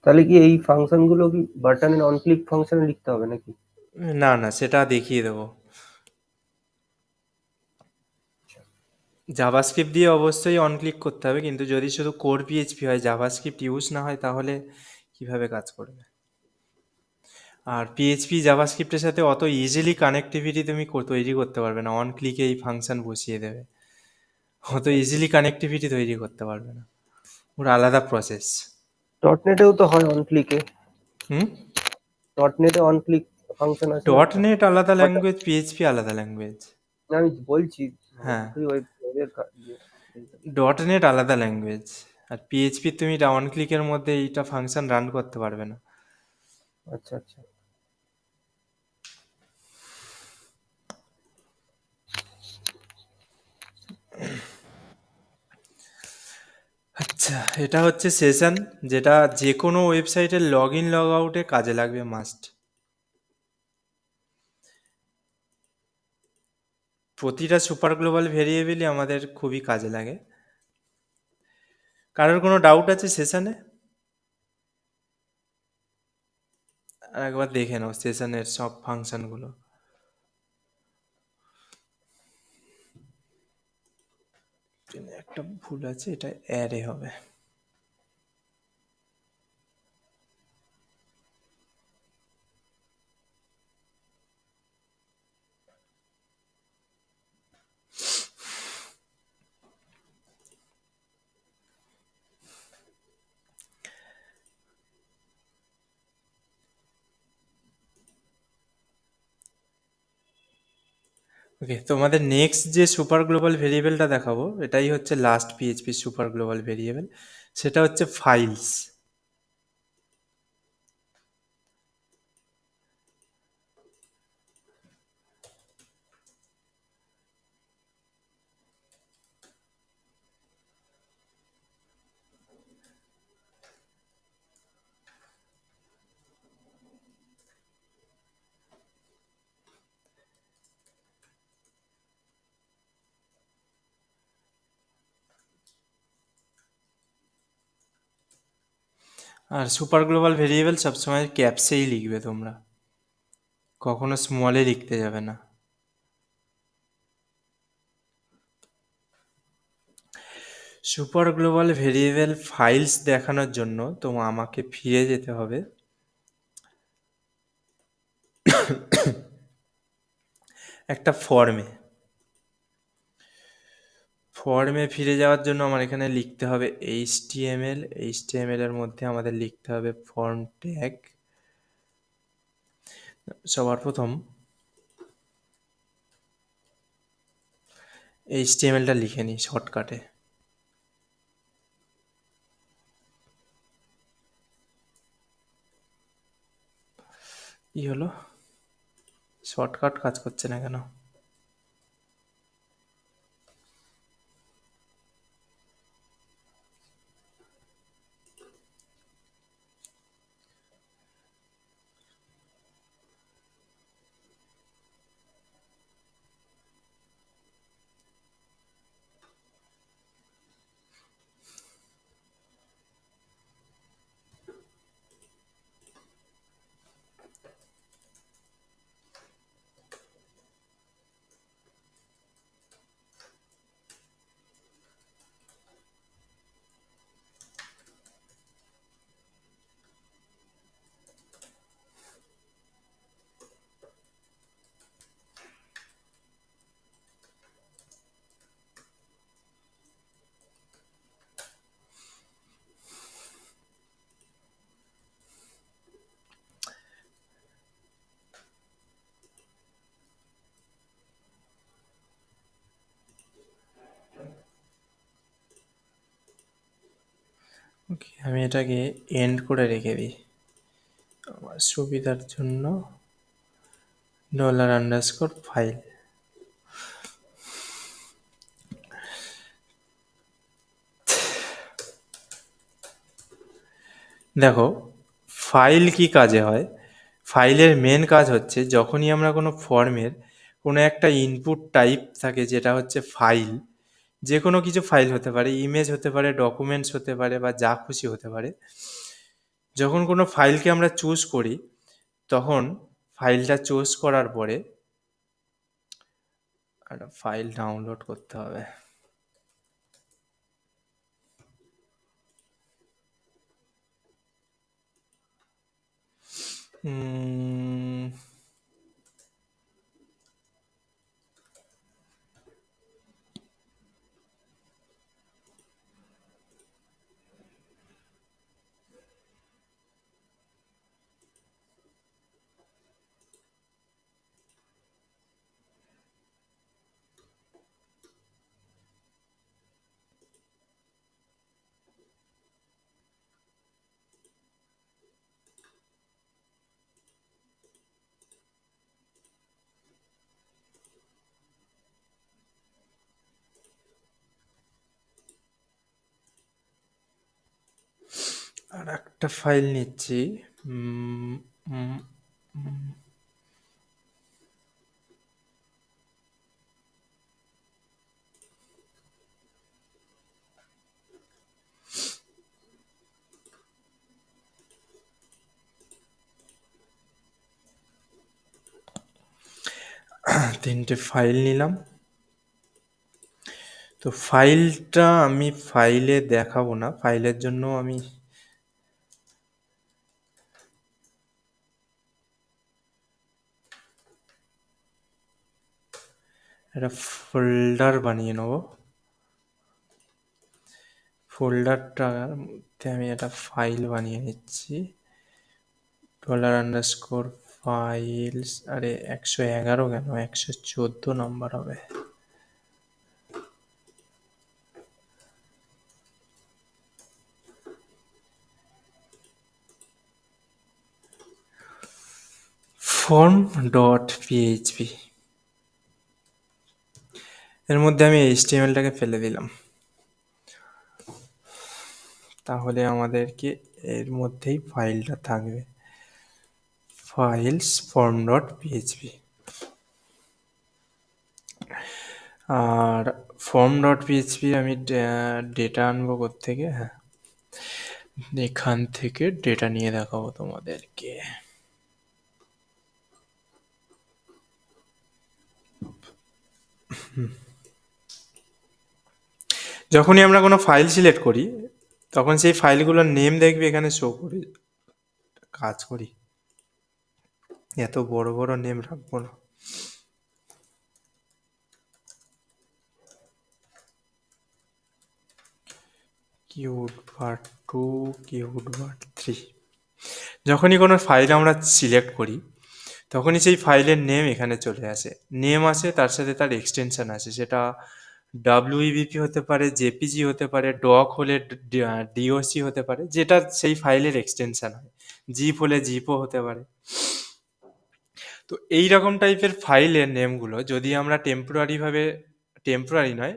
তাহলে কি এই ফাংশন গুলো কি বাটনের অন ক্লিক ফাংশনে লিখতে হবে নাকি? না না, সেটা দেখিয়ে দেবো। জাভাস্ক্রিপ্ট দিয়ে অবশ্যই অন ক্লিক করতে হবে, কিন্তু যদি শুধু কোর পিএইচপি হয়, জাভাস্ক্রিপ্ট ইউজ না হয়, তাহলে কিভাবে কাজ করবে? আর পিএইচপি জাভাস্ক্রিপ্টের সাথে অত ইজিলি কানেক্টিভিটি তুমি তৈরি করতে পারবে না। অন ক্লিকে এই ফাংশন বসিয়ে দেবে, অত ইজিলি কানেক্টিভিটি তৈরি করতে পারবে না, ওর আলাদা প্রসেস। ডটনেটেও তো হয় অন ক্লিকে, হুম। ডটনেটে অন ক্লিক ফাংশন আছে না ডট একটা? নেট আলাদা But ল্যাঙ্গুয়েজ, পিএইচপি আলাদা ল্যাঙ্গুয়েজ। আমি বলছি মানে হ্যাঁ, দুটোই ওয়েবের ইয়ে। ডট নেট আলাদা ল্যাঙ্গুয়েজ, আর পিএইচপি তুমি অন ক্লিকের মধ্যে এইটা ফাংশন রান করতে পারবে না। আচ্ছা আচ্ছা। আচ্ছা, এটা হচ্ছে সেশন, যেটা যে কোনো ওয়েবসাইটের লগ ইন লগ আউটে কাজে লাগবে মাস্ট। প্রতিটা সুপার গ্লোবাল ভেরিয়েবলই আমাদের খুবই কাজে লাগে। কারোর কোনো ডাউট আছে সেশনে? একবার দেখে নাও সেশনের সব ফাংশনগুলো। একটা ভুল আছে, এটা অ্যারে হবে। ওকে, তোমাদের নেক্সট যে সুপার গ্লোবাল ভেরিয়েবলটা দেখাবো, এটাই হচ্ছে last PHP super global variable. সেটা হচ্ছে ফাইলস। আর সুপার গ্লোবাল ভেরিয়েবল সবসময় ক্যাপসেই লিখবে তোমরা, কখনো স্মলে লিখতে যাবে না। সুপার গ্লোবাল ভেরিয়েবল ফাইলস দেখানোর জন্য আমাকে ফিরে যেতে হবে একটা ফর্মে ফিরে যাওয়ার জন্য আমার এখানে লিখতে হবে এইচটিএমএল এর মধ্যে আমাদের লিখতে হবে ফর্ম ট্যাগ। সবার প্রথম এইচটিএমএলটা লিখে নিই শর্টকাটে। কি হলো, শর্টকাট কাজ করছে না কেন? ওকে, আমি এটাকে এন্ড করে রেখে দিই আমার সুবিধার জন্য। $_ ফাইল। দেখো, ফাইল কি কাজে হয়? ফাইলের মেন কাজ হচ্ছে যখনই আমরা কোনো ফর্মের কোনো একটা ইনপুট টাইপ থাকে যেটা হচ্ছে ফাইল, যে কোনো কিছু ফাইল হতে পারে, ইমেজ হতে পারে, ডকুমেন্টস হতে পারে, বা যা খুশি হতে পারে। যখন কোনো ফাইলকে আমরা চুজ করি, তখন ফাইলটা চুজ করার পরে একটা ফাইল ডাউনলোড করতে হবে। উম, আর একটা ফাইল নিচ্ছি। উম, উম, উম, 3টে ফাইল নিলাম। তো ফাইলটা আমি ফাইলে দেখাবো না, ফাইলের জন্য আমি একটা ফোল্ডার বানিয়ে নেব। ফোল্ডারটার মধ্যে আমি একটা ফাইল বানিয়ে নিচ্ছি। $_ফাইলস, আরে 111 কেন, 114 নাম্বার হবে। form.php, এর মধ্যে আমি HTML-টাকে ফেলে দিলাম। তাহলে আমাদেরকে এর মধ্যেই ফাইলটা থাকবে, ফাইলস form.php। আর form.php আমি ডেটা আনবো কোত্থেকে? হ্যাঁ, এখান থেকে ডেটা নিয়ে দেখাবো তোমাদেরকে। যখনই আমরা কোনো ফাইল সিলেক্ট করি, তখন সেই ফাইলগুলোর নেম দেখবে এখানে শো করি। কাজ করি, এত বড় বড় নেম রাখবো না। Qt_2, Qt_3। যখনই কোনো ফাইল আমরা সিলেক্ট করি, তখনই সেই ফাইলের নেম এখানে চলে আসে। নেম আসে, তার সাথে তার এক্সটেনশন আছে, সেটা WEBP হতে পারে, জেপিজি হতে পারে, ডক হলে ডিওসি হতে পারে, যেটা সেই ফাইলের এক্সটেনশন হয়। জিপ হলে জিপও হতে পারে। তো এই রকম টাইপের ফাইলের নেমগুলো যদি আমরা টেম্পোরারি নয়,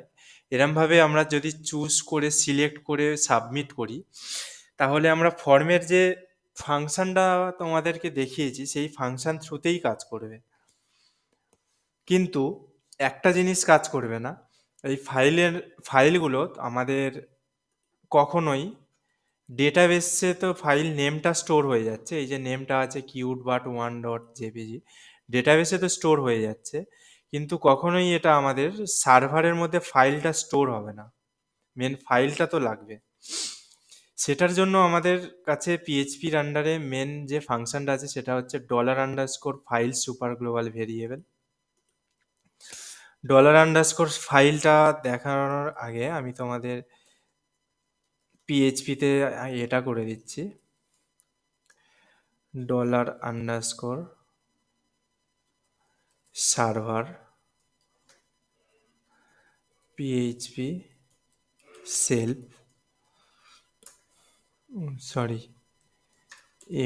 এরমভাবে আমরা যদি চুজ করে সিলেক্ট করে সাবমিট করি, তাহলে আমরা ফর্মের যে ফাংশনটা তোমাদেরকে দেখিয়েছি সেই ফাংশন থ্রুতেই কাজ করবে। কিন্তু একটা জিনিস কাজ করবে না, এই ফাইলগুলো আমাদের কখনোই ডেটাবেসে, তো ফাইল নেমটা স্টোর হয়ে যাচ্ছে, এই যে নেমটা আছে qt1.jpg, ডেটাবেসে তো স্টোর হয়ে যাচ্ছে, কিন্তু কখনোই এটা আমাদের সার্ভারের মধ্যে ফাইলটা স্টোর হবে না। মেন ফাইলটা তো লাগবে। সেটার জন্য আমাদের কাছে পিএইচপির আন্ডারে মেন যে ফাংশনটা আছে সেটা হচ্ছে $_ফাইল সুপার গ্লোবাল ভেরিয়েবল। $_ফাইলটা দেখানোর আগে আমি তোমাদের পিএইচপিতে এটা করে দিচ্ছি, $_সার্ভার পিএইচপি সেলফ, সরি,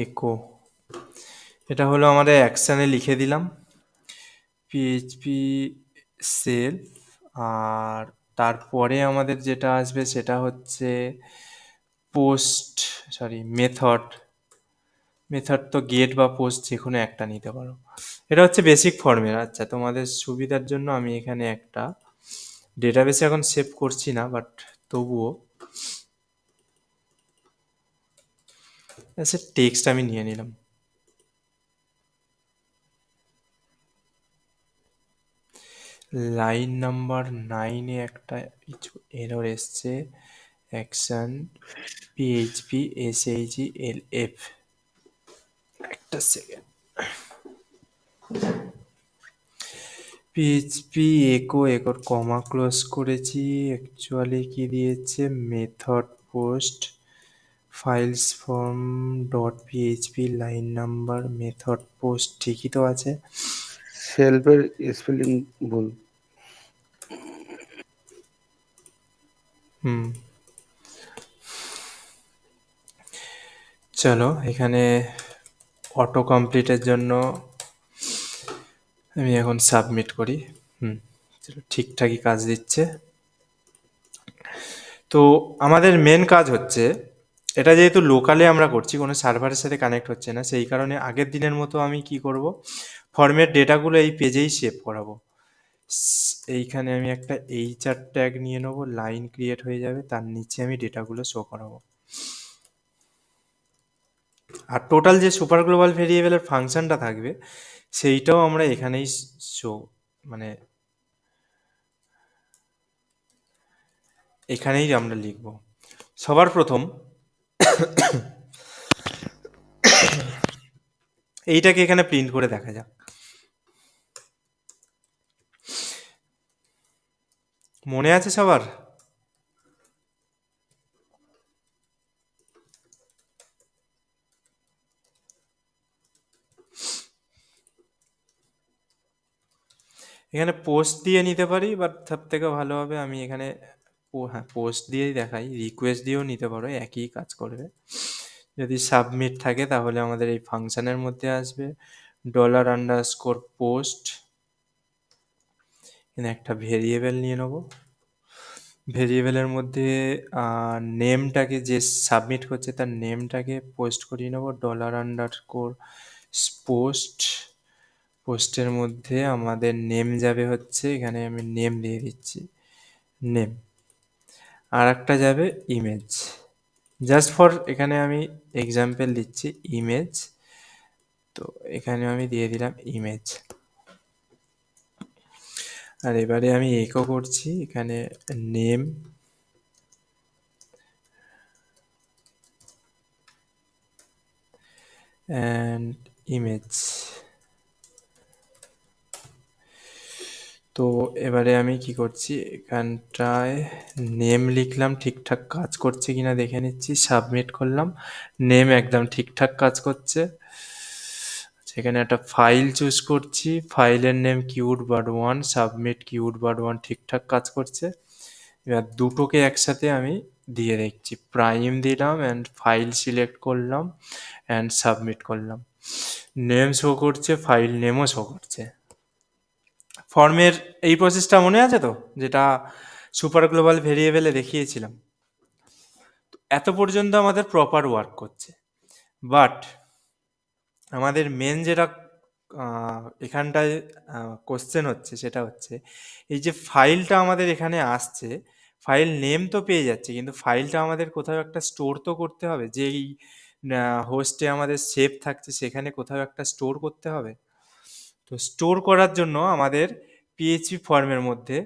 একো। এটা হলো আমাদের অ্যাকশানে লিখে দিলাম পিএইচপি সেলফ। আর তারপরে আমাদের যেটা আসবে সেটা হচ্ছে পোস্ট, সরি, মেথড তো গেট বা পোস্ট যে কোনো একটা নিতে পারো। এটা হচ্ছে বেসিক ফর্মের। আচ্ছা, তোমাদের সুবিধার জন্য আমি এখানে একটা ডেটাবেসে এখন সেভ করছি না, বাট তবুও আচ্ছা টেক্সট আমি নিয়ে নিলাম। লাইন নাম্বার 9-এ একটা কিছু এরর এসছে, অ্যাকশন পিএইচপি এসএইচএলএফ। একটা সেকেন্ড। পিএইচপি একোর কমা ক্লোজ করেছি, অ্যাকচুয়ালি কি দিয়েছে, method post files form dot PHP line number method post ঠিকই তো আছে। সেলফের স্পেলিং ভুল। হুম, চলো এখানে অটো কমপ্লিটের জন্য আমি এখন সাবমিট করি। হুম, চলো ঠিকঠাকই কাজ দিচ্ছে। তো আমাদের মেন কাজ হচ্ছে, এটা যেহেতু লোকালে আমরা করছি, কোনো সার্ভারের সাথে কানেক্ট হচ্ছে না, সেই কারণে আগের দিনের মতো আমি কি করব, ফর্মের ডেটাগুলো এই পেজেই সেভ করাবো। এইখানে আমি একটা এইচআর ট্যাগ নিয়ে নেবো, লাইন ক্রিয়েট হয়ে যাবে, তার নিচে আমি ডেটাগুলো শো করাবো। আর টোটাল যে সুপার গ্লোবাল ভেরিয়েবলের ফাংশনটা থাকবে সেইটাও আমরা এখানেই শো, মানে এখানেই আমরা লিখব। সবার প্রথম এইটাকে এখানে প্রিন্ট করে দেখা যাক। মনে আছে সবার? এখানে পোস্ট দিয়ে নিতে পারি, বাট সব থেকে ভালো হবে আমি এখানে হ্যাঁ পোস্ট দিয়েই দেখাই, রিকোয়েস্ট দিয়েও নিতে পারো, একই কাজ করবে। যদি সাবমিট থাকে তাহলে আমাদের এই ফাংশনের মধ্যে আসবে $_পোস্ট, এখানে একটা ভেরিয়েবল নিয়ে নেবো। ভেরিয়েবলের মধ্যে নেমটাকে, যে সাবমিট করছে তার নেমটাকে পোস্ট করিয়ে নেবো $_পোস্ট। পোস্টের মধ্যে আমাদের নেম যাবে হচ্ছে, এখানে আমি নেম দিয়ে দিচ্ছি, নেম। আর একটা যাবে ইমেজ, জাস্ট ফর এখানে আমি এক্সাম্পল দিচ্ছি ইমেজ, তো এখানে আমি দিয়ে দিলাম ইমেজ। আর এবারে আমি একো করছি এখানে নেম অ্যান্ড ইমেজ। তো এবারে আমি কি করছি, এখানটায় নেম লিখলাম, ঠিকঠাক কাজ করছে কিনা দেখে নিচ্ছি, সাবমিট করলাম, নেম একদম ঠিকঠাক কাজ করছে। সেখানে একটা ফাইল চুজ করছি, ফাইলের নেম কিউট_1, সাবমিট কিউট_1 ঠিকঠাক কাজ করছে। এবার দুটোকে একসাথে আমি দিয়ে দেখছি, প্রাইম দিলাম অ্যান্ড ফাইল সিলেক্ট করলাম অ্যান্ড সাবমিট করলাম, নেম শো করছে, ফাইল নেমও শো করছে। ফর্মের এই প্রসেসটা মনে আছে তো, যেটা সুপার গ্লোবাল ভেরিয়েবলে দেখিয়েছিলাম? এত পর্যন্ত আমাদের প্রপার ওয়ার্ক করছে, বাট আমাদের মেন যেটা এখানটায় কোশ্চেন হচ্ছে সেটা হচ্ছে, এই যে ফাইলটা আমাদের এখানে আসছে, ফাইল নেম তো পেয়ে যাচ্ছে, কিন্তু ফাইলটা আমাদের কোথাও একটা স্টোর তো করতে হবে, যেই হোস্টে আমাদের সেভ থাকছে সেখানে কোথাও একটা স্টোর করতে হবে। তো স্টোর করার জন্য আমাদের পিএইচপি ফর্মের মধ্যে,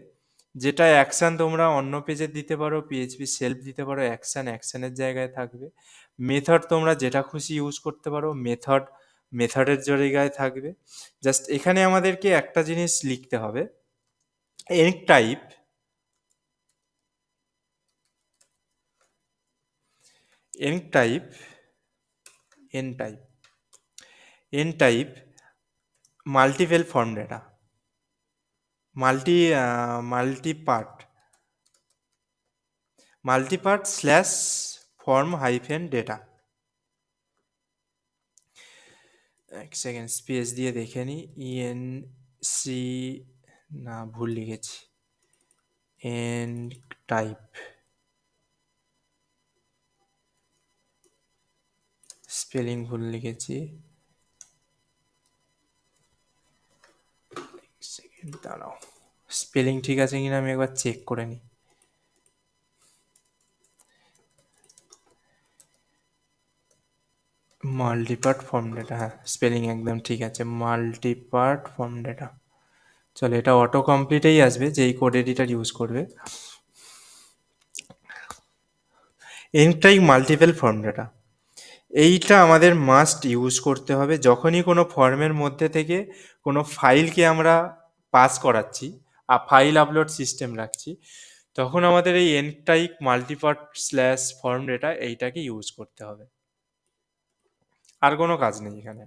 যেটা অ্যাকশন তোমরা অন্য পেজে দিতে পারো, পিএইচপি সেলফ দিতে পারো, অ্যাকশনের জায়গায় থাকবে, মেথড তোমরা যেটা খুশি ইউজ করতে পারো, মেথডের জায়গায় থাকবে। জাস্ট এখানে আমাদেরকে একটা জিনিস লিখতে হবে, enctype, enctype, enctype, enctype multiple form data, multipart slash form hyphen data. এক সেকেন্ড স্পেস দিয়ে দেখে নিই, ইএনসি, না ভুল লিখেছি, এন টাইপ, স্পেলিং ভুল লিখেছি, সেকেন্ড দাঁড়াও, স্পেলিং ঠিক আছে কিনা আমি একবার চেক করে নিই। মাল্টিপার্ট ফর্ম ডেটা, হ্যাঁ স্পেলিং একদম ঠিক আছে, মাল্টিপার্ট ফর্ম ডেটা। চলো এটা অটো কমপ্লিটেই আসবে যেই কোড এডিটর ইউজ করবে। এনটাইপ মাল্টিপল ফর্ম ডেটা, এইটা আমাদের মাস্ট ইউজ করতে হবে যখনই কোনো ফর্মের মধ্যে থেকে কোনো ফাইলকে আমরা পাস করাচ্ছি আর ফাইল আপলোড সিস্টেম রাখছি, তখন আমাদের এই এনটাইপ মাল্টিপার্ট স্ল্যাশ ফর্ম ডেটা এইটাকে ইউজ করতে হবে, আর কোনো কাজ নেই এখানে।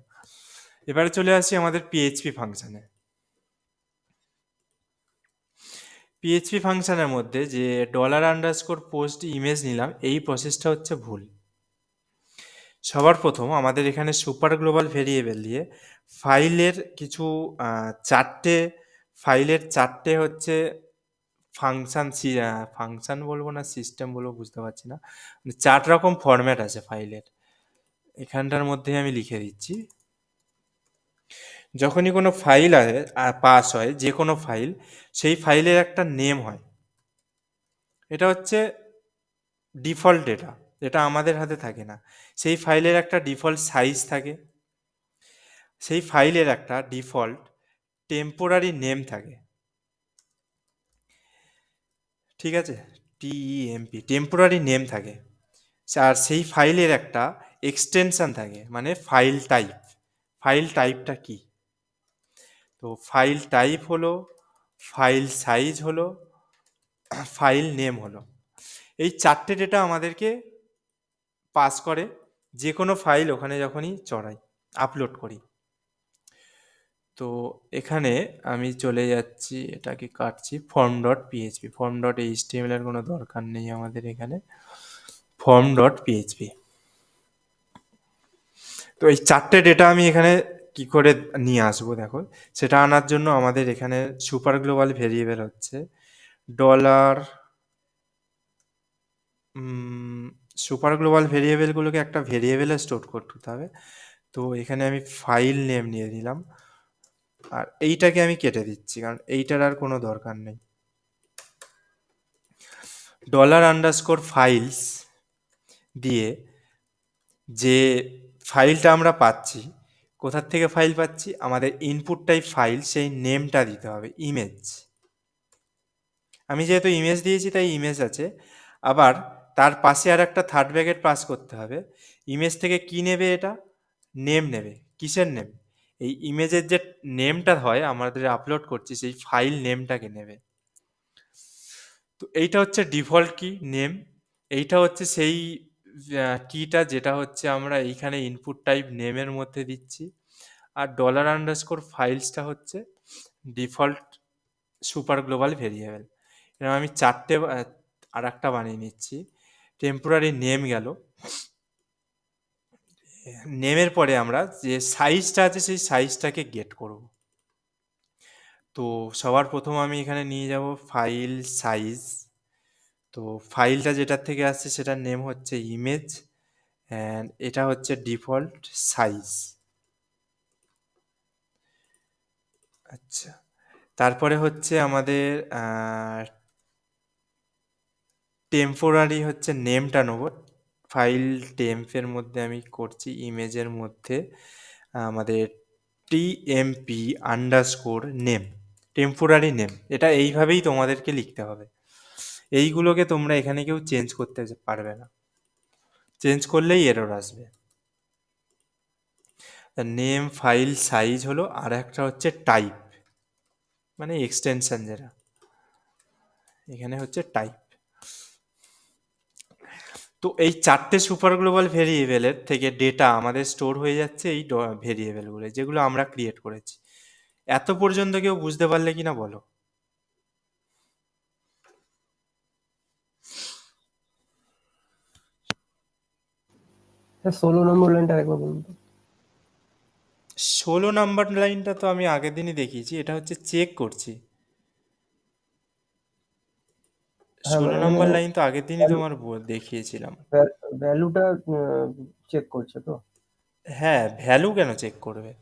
এবারে চলে আসি আমাদের পিএইচপি ফাংশানে। পিএইচপি ফাংশনের মধ্যে যে $_ পোস্ট ইমেজ নিলাম, এই প্রসেসটা হচ্ছে ভুল। সবার প্রথম আমাদের এখানে সুপার গ্লোবাল ভেরিয়েবল দিয়ে ফাইলের কিছু চারটে হচ্ছে ফাংশন, ফাংশন বলবো না সিস্টেম বলবো বুঝতে পারছি না, 4 রকম ফরম্যাট আছে ফাইলের, এখানটার মধ্যে আমি লিখে দিচ্ছি। যখনই কোনো ফাইল পাস হয়, যে কোনো ফাইল, সেই ফাইলের একটা নেম হয়, এটা হচ্ছে ডিফল্ট ডেটা, এটা আমাদের হাতে থাকে না। সেই ফাইলের একটা ডিফল্ট সাইজ থাকে, সেই ফাইলের একটা ডিফল্ট টেম্পোরারি নেম থাকে, ঠিক আছে, টিইএমপি টেম্পোরারি নেম থাকে। আর সেই ফাইলের একটা এক্সটেনশন থাকে, মানে ফাইল টাইপ। ফাইল টাইপটা কি? তো ফাইল টাইপ হলো, ফাইল সাইজ হলো, ফাইল নেম হলো, এই চারটে ডেটা আমাদেরকে পাস করে যে কোনো ফাইল ওখানে যখনই চড়াই, আপলোড করি। তো এখানে আমি চলে যাচ্ছি, এটাকে কাটছি, form.php, form.html এর কোনো দরকার নেই আমাদের এখানে, form.php। তো এই চারটে ডেটা আমি এখানে কি করে নিয়ে আসবো দেখো, সেটা আনার জন্য আমাদের এখানে সুপার গ্লোবাল ভেরিয়েবল হচ্ছে ডলার, সুপার গ্লোবাল ভেরিয়েবলগুলোকে একটা ভেরিয়েবলে স্টোর করতে হবে। তো এখানে আমি ফাইল নেম নিয়ে দিলাম, আর এইটাকে আমি কেটে দিচ্ছি কারণ এইটার আর কোনো দরকার নেই। $_ দিয়ে যে ফাইলটা আমরা পাচ্ছি, কোথার থেকে ফাইল পাচ্ছি, আমাদের ইনপুট টাইপ ফাইল, সেই নেমটা দিতে হবে ইমেজ। আমি যেহেতু ইমেজ দিয়েছি তাই ইমেজ আছে। আবার তার পাশে আর একটা থার্ড ব্র্যাকেট পাস করতে হবে। ইমেজ থেকে কি নেবে, এটা নেম নেবে। কিসের নেম? এই ইমেজের যে নেমটা হয় আমাদের আপলোড করছি, সেই ফাইল নেমটাকে নেবে। তো এইটা হচ্ছে ডিফল্ট কি নেম, এইটা হচ্ছে সেই কিটা যেটা হচ্ছে আমরা এইখানে ইনপুট টাইপ নেমের মধ্যে দিচ্ছি। আর $_ হচ্ছে ডিফল্ট সুপার গ্লোবাল ভেরিয়েবল। এরকম আমি চারটে আর একটা বানিয়ে নিচ্ছি। টেম্পোরারি নেম গেল, নেমের পরে আমরা যে সাইজটা আছে সেই সাইজটাকে গেট করব। তো সবার প্রথম আমি এখানে নিয়ে যাব ফাইল সাইজ। তো ফাইলটা যেটার থেকে আসছে সেটার নেম হচ্ছে ইমেজ, অ্যান্ড এটা হচ্ছে ডিফল্ট সাইজ। আচ্ছা, তারপরে হচ্ছে আমাদের টেম্পোরারি হচ্ছে নেমটা নেব, ফাইল টেম্পের মধ্যে আমি করছি, ইমেজের মধ্যে আমাদের TMP_নেম, টেম্পোরারি নেম। এটা এইভাবেই তোমাদেরকে লিখতে হবে, এইগুলোকে তোমরা এখানে কেউ চেঞ্জ করতে পারবে না, চেঞ্জ করলেই এরর আসবে। নেম ফাইল সাইজ হলো, আর একটা হচ্ছে টাইপ, মানে এক্সটেনশন যেটা, এখানে হচ্ছে টাইপ। তো এই চারটে সুপার গ্লোবাল ভেরিয়েবলের থেকে ডেটা আমাদের স্টোর হয়ে যাচ্ছে এই ভেরিয়েবলগুলো যেগুলো আমরা ক্রিয়েট করেছি। এত পর্যন্ত কেউ বুঝতে পারলে কিনা বলো? স্যার 16 নম্বর লাইনটা একবার বলুন তো। 16 নাম্বার লাইনটা তো আমি আগের দিনই দেখিয়েছি, এটা হচ্ছে চেক করছি। হ্যাঁ 16 এখানে নাম্বার লাইন তো আগের দিনই তোমার দেখিয়েছিলাম। ভ্যালুটা চেক করছে তো। হ্যাঁ, ভ্যালু কেন চেক করবে?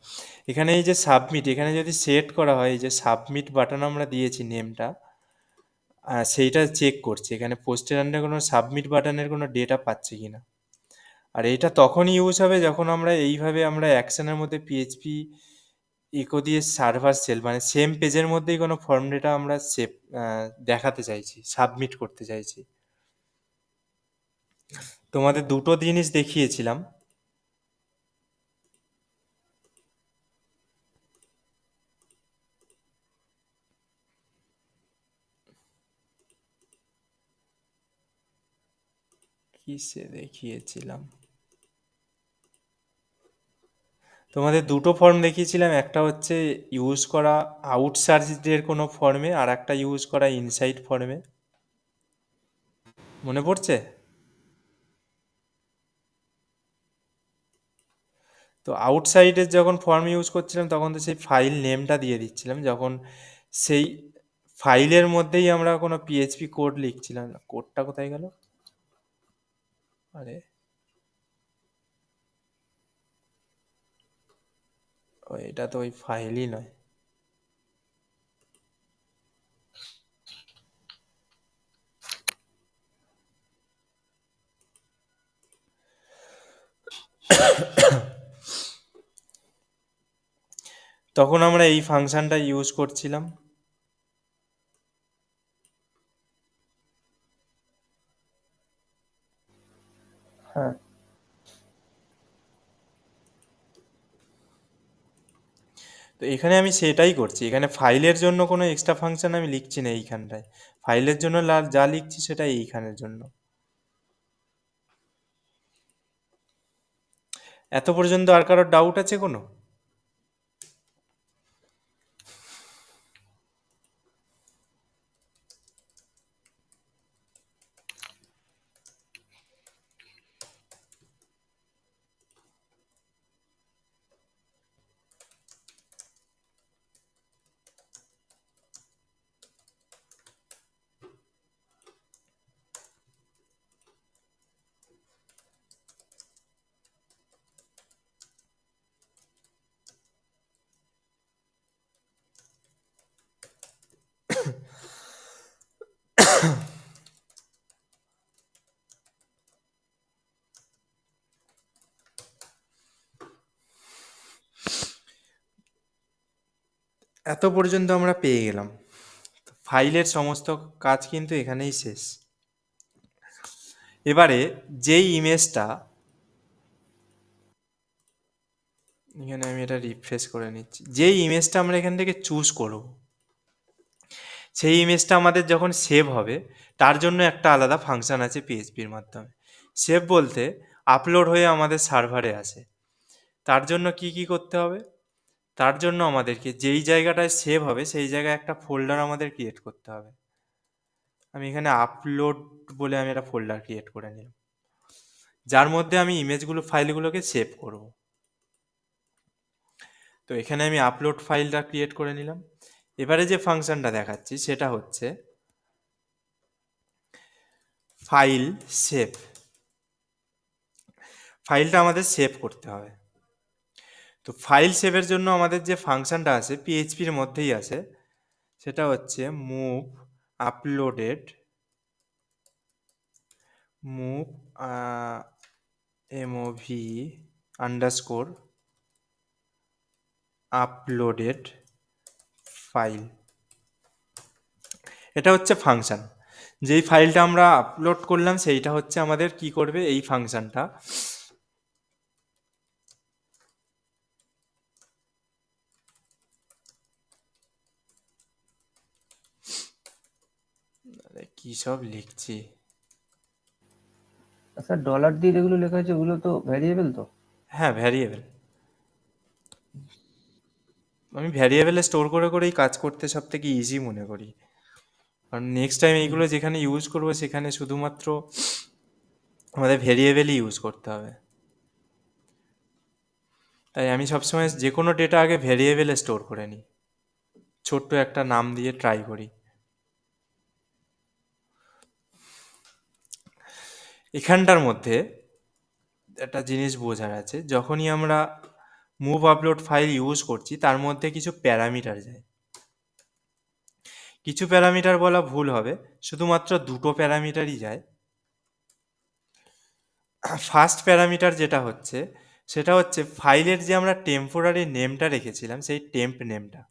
এখানে এই যে সাবমিট, এখানে যদি সেট করা হয়, এই যে সাবমিট বাটন আমরা দিয়েছি নেমটা, সেইটা চেক করছে এখানে পোস্টের আন্ডারে কোনো সাবমিট বাটনের কোনো ডেটা পাচ্ছে কিনা। আর এটা তখনই ইউজ হবে যখন আমরা এইভাবে আমরা অ্যাকশনের মধ্যে পিএইচপি ইকো দিয়ে সার্ভার সেল মানে সেম পেজের মধ্যেই কোনো ফর্ম ডেটা আমরা সেভ দেখাতে চাইছি, সাবমিট করতে চাইছি। তোমাদের দুটো জিনিস দেখিয়েছিলাম। কিসে দেখিয়েছিলাম? তোমাদের দুটো ফর্ম দেখিয়েছিলাম, একটা হচ্ছে ইউজ করা আউটসার্জের কোনো ফর্মে, আর একটা ইউজ করা ইনসাইড ফর্মে। মনে পড়ছে? তো আউটসাইডের যখন ফর্ম ইউজ করছিলাম তখন তো সেই ফাইল নেমটা দিয়ে দিচ্ছিলাম, যখন সেই ফাইলের মধ্যেই আমরা কোনো পিএইচপি কোড লিখছিলাম। কোডটা কোথায় গেল? আরে এটা তো ওই ফাইলই নয়। তখন আমরা এই ফাংশনটা ইউজ করছিলাম। হ্যাঁ, তো এখানে আমি সেটাই করছি, এখানে ফাইলের জন্য কোনো এক্সট্রা ফাংশন আমি লিখছি না এইখানটায়। ফাইলের জন্য যা লিখছি সেটা এইখানের জন্য। এত পর্যন্ত আর কারোর ডাউট আছে কোনো? এত পর্যন্ত আমরা পেয়ে গেলাম। ফাইলের সমস্ত কাজ কিন্তু এখানেই শেষ। এবারে যেই ইমেজটা, এখানে আমি এটা রিফ্রেশ করে নিচ্ছি, যেই ইমেজটা আমরা এখান থেকে চুজ করব, সেই ইমেজটা আমাদের যখন সেভ হবে তার জন্য একটা আলাদা ফাংশন আছে পিএইচপির মাধ্যমে। সেভ বলতে আপলোড হয়ে আমাদের সার্ভারে আসে। তার জন্য কি কি করতে হবে? তার জন্য আমাদেরকে যেই জায়গাটায় সেভ হবে সেই জায়গায় একটা ফোল্ডার আমাদের ক্রিয়েট করতে হবে। আমি এখানে আপলোড বলে আমি একটা ফোল্ডার ক্রিয়েট করে নিলাম, যার মধ্যে আমি ইমেজগুলো ফাইলগুলোকে সেভ করব। তো এখানে আমি আপলোড ফাইলটা ক্রিয়েট করে নিলাম। এবারে যে ফাংশনটা দেখাচ্ছি সেটা হচ্ছে ফাইল সেভ। ফাইলটা আমাদের সেভ করতে হবে। তো ফাইল সেভের জন্য আমাদের যে ফাংশনটা আছে পিএইচপির মধ্যেই আছে, সেটা হচ্ছে move uploaded, move MOV underscore uploaded file. এটা হচ্ছে ফাংশন। যেই ফাইলটা আমরা আপলোড করলাম সেইটা হচ্ছে আমাদের কি করবে এই ফাংশনটা। কি সব লিখছি! আচ্ছা, ডলার দিয়ে যেগুলো লেখা আছে ওগুলো তো ভ্যারিয়েবল তো? হ্যাঁ, ভ্যারিয়েবল। আমি ভ্যারিয়েবলে স্টোর করে করেই কাজ করতে সব থেকে ইজি মনে করি, কারণ নেক্সট টাইম এইগুলো যেখানে ইউজ করবো সেখানে শুধুমাত্র আমাদের ভেরিয়েবলই ইউজ করতে হবে। তাই আমি সবসময় যে কোনো ডেটা আগে ভেরিয়েবলে স্টোর করে নিই, ছোট্ট একটা নাম দিয়ে ট্রাই করি। এখানটার মধ্যে একটা জিনিস বোঝার আছে, যখনই আমরা মুভ আপলোড ফাইল ইউজ করছি তার মধ্যে কিছু প্যারামিটার যায়। কিছু প্যারামিটার বলা ভুল হবে, শুধুমাত্র দুটো প্যারামিটারই যায়। ফার্স্ট প্যারামিটার যেটা হচ্ছে সেটা হচ্ছে ফাইলের যে আমরা টেম্পোরারি নেমটা রেখেছিলাম সেই টেম্প নেমটা।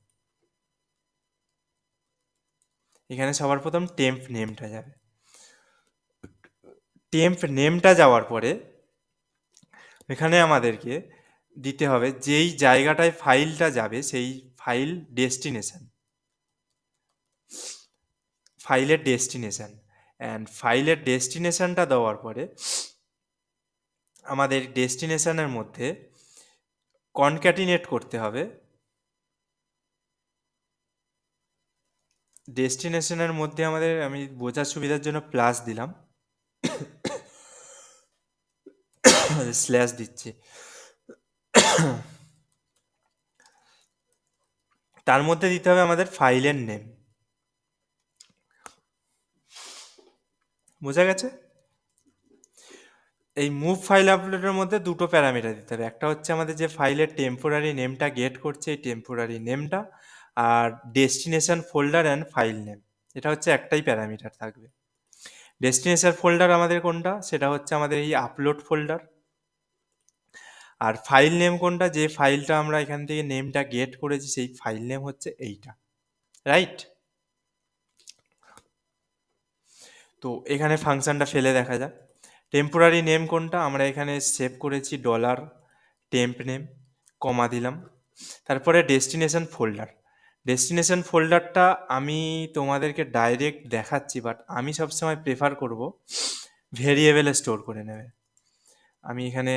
এখানে সবার প্রথম টেম্প নেমটা যাবে। টেম্প নেমটা যাওয়ার পরে এখানে আমাদেরকে দিতে হবে যেই জায়গাটায় ফাইলটা যাবে সেই ফাইল ডেস্টিনেশন, ফাইলের ডেস্টিনেশন। অ্যান্ড ফাইলের ডেস্টিনেশনটা দেওয়ার পরে আমাদের ডেস্টিনেশনের মধ্যে কনক্যাটিনেট করতে হবে। ডেস্টিনেশনের মধ্যে আমাদের, আমি বোঝার সুবিধার জন্য প্লাস দিলাম, স্ল্যাশ দিচ্ছি। তার মধ্যে দিতে হবে আমাদের ফাইলের নেম। বোঝা গেছে? এই মুভ ফাইল আপলোডের মধ্যে দুটো প্যারামিটার দিতে হবে, একটা হচ্ছে আমাদের যে ফাইলের টেম্পোরারি নেমটা গেট করছে এই টেম্পোরারি নেমটা, আর destination folder and file name, এটা হচ্ছে একটাই প্যারামিটার থাকবে। ডেস্টিনেশন ফোল্ডার আমাদের কোনটা, সেটা হচ্ছে আমাদের এই আপলোড ফোল্ডার। আর ফাইল নেম কোনটা, যে ফাইলটা আমরা এখান থেকে নেমটা গেট করেছি সেই ফাইল নেম হচ্ছে এইটা, রাইট? তো এখানে ফাংশনটা ফেলে দেখা যাক। টেম্পোরারি নেম কোনটা, আমরা এখানে সেভ করেছি ডলার টেম্প নেম, কমা দিলাম। তারপরে ডেস্টিনেশন ফোল্ডার, ডেস্টিনেশন ফোল্ডারটা আমি তোমাদেরকে ডাইরেক্ট দেখাচ্ছি, বাট আমি সবসময় প্রেফার করব ভেরিয়েবলে স্টোর করে নেবে। আমি এখানে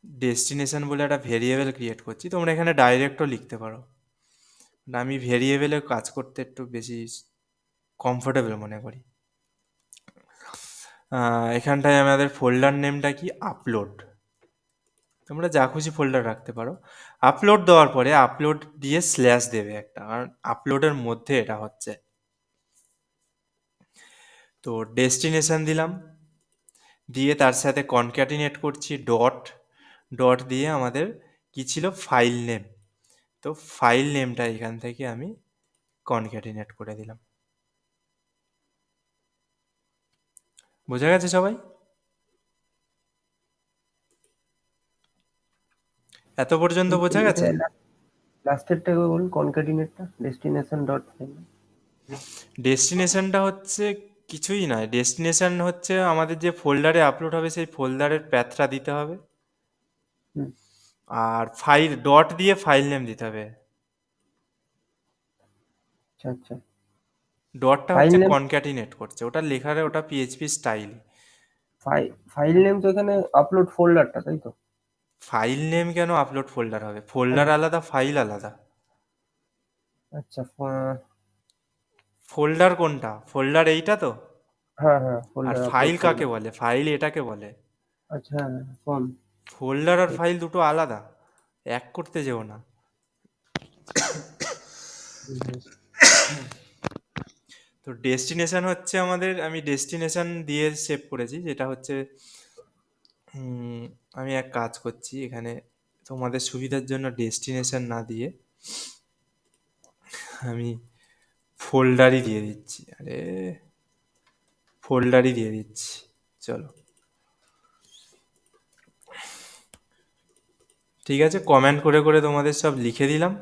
ডেস্টিনেশন বলে একটা ভেরিয়েবল ক্রিয়েট করছি, তোমরা এখানে ডাইরেক্টও লিখতে পারো। আমি ভেরিয়েবলে কাজ করতে একটু বেশি কমফোর্টেবল মনে করি। এখানটায় আমাদের ফোল্ডার নেমটা কি, আপলোড। তোমরা যা খুশি ফোল্ডার রাখতে পারো। আপলোড দেওয়ার পরে আপলোড দিয়ে স্ল্যাশ দেবে একটা, কারণ আপলোডের মধ্যে এটা হচ্ছে। তো ডেস্টিনেশন দিলাম, দিয়ে তার সাথে কনক্যাটিনেট করছি ডট, ডট দিয়ে আমাদের কি ছিল, ফাইল নেম। তো ফাইল নেমটা এখান থেকে আমি কনক্যাটিনেট করে দিলাম। বোঝা গেছে সবাই? এত পর্যন্ত বোঝা গেছে? লাস্টেরটা বলুন, কনক্যাটিনেটটা, ডেস্টিনেশন ডট ফাইল। ডেস্টিনেশনটা হচ্ছে কিছুই নয়, ডেস্টিনেশন হচ্ছে আমাদের যে ফোল্ডারে আপলোড হবে সেই ফোল্ডারের প্যাথটা দিতে হবে, হুম, আর ফাইল ডট দিয়ে ফাইল নেম দিতে হবে। আচ্ছা আচ্ছা। ডটটা ফাইল হচ্ছে নেম, কনক্যাটিনেট করছে, ওটা লেখারে ওটা পিএইচপি স্টাইল। ফাইল নেম তো এখানে আপলোড ফোল্ডারটা, তাই তো? ফাইল নেম কেন আপলোড ফোল্ডার হবে? ফোল্ডার আলাদা, ফাইল আলাদা। আচ্ছা, ফোল্ডার কোনটা? ফোল্ডার এইটা তো। হ্যাঁ হ্যাঁ, আর ফোল্ডার, আপলোড ফাইল কাকে ফোল্ডার। বলে? ফাইল এটাকে বলে। আচ্ছা, হ্যাঁ, ফোন। ফোল্ডার আর ফাইল দুটো আলাদা, এক করতে যেও না। তো ডেস্টিনেশন হচ্ছে আমাদের, আমি ডেস্টিনেশন দিয়ে সেভ করেছি, যেটা হচ্ছে আমি এক কাজ করছি এখানে তোমাদের সুবিধার জন্য ডেস্টিনেশন না দিয়ে আমি ফোল্ডারই দিয়ে দিচ্ছি। আরে ফোল্ডারই দিয়ে দিচ্ছি, চলো ঠিক আছে। কমেন্ট করে করে তোমাদের সব লিখে দিলাম,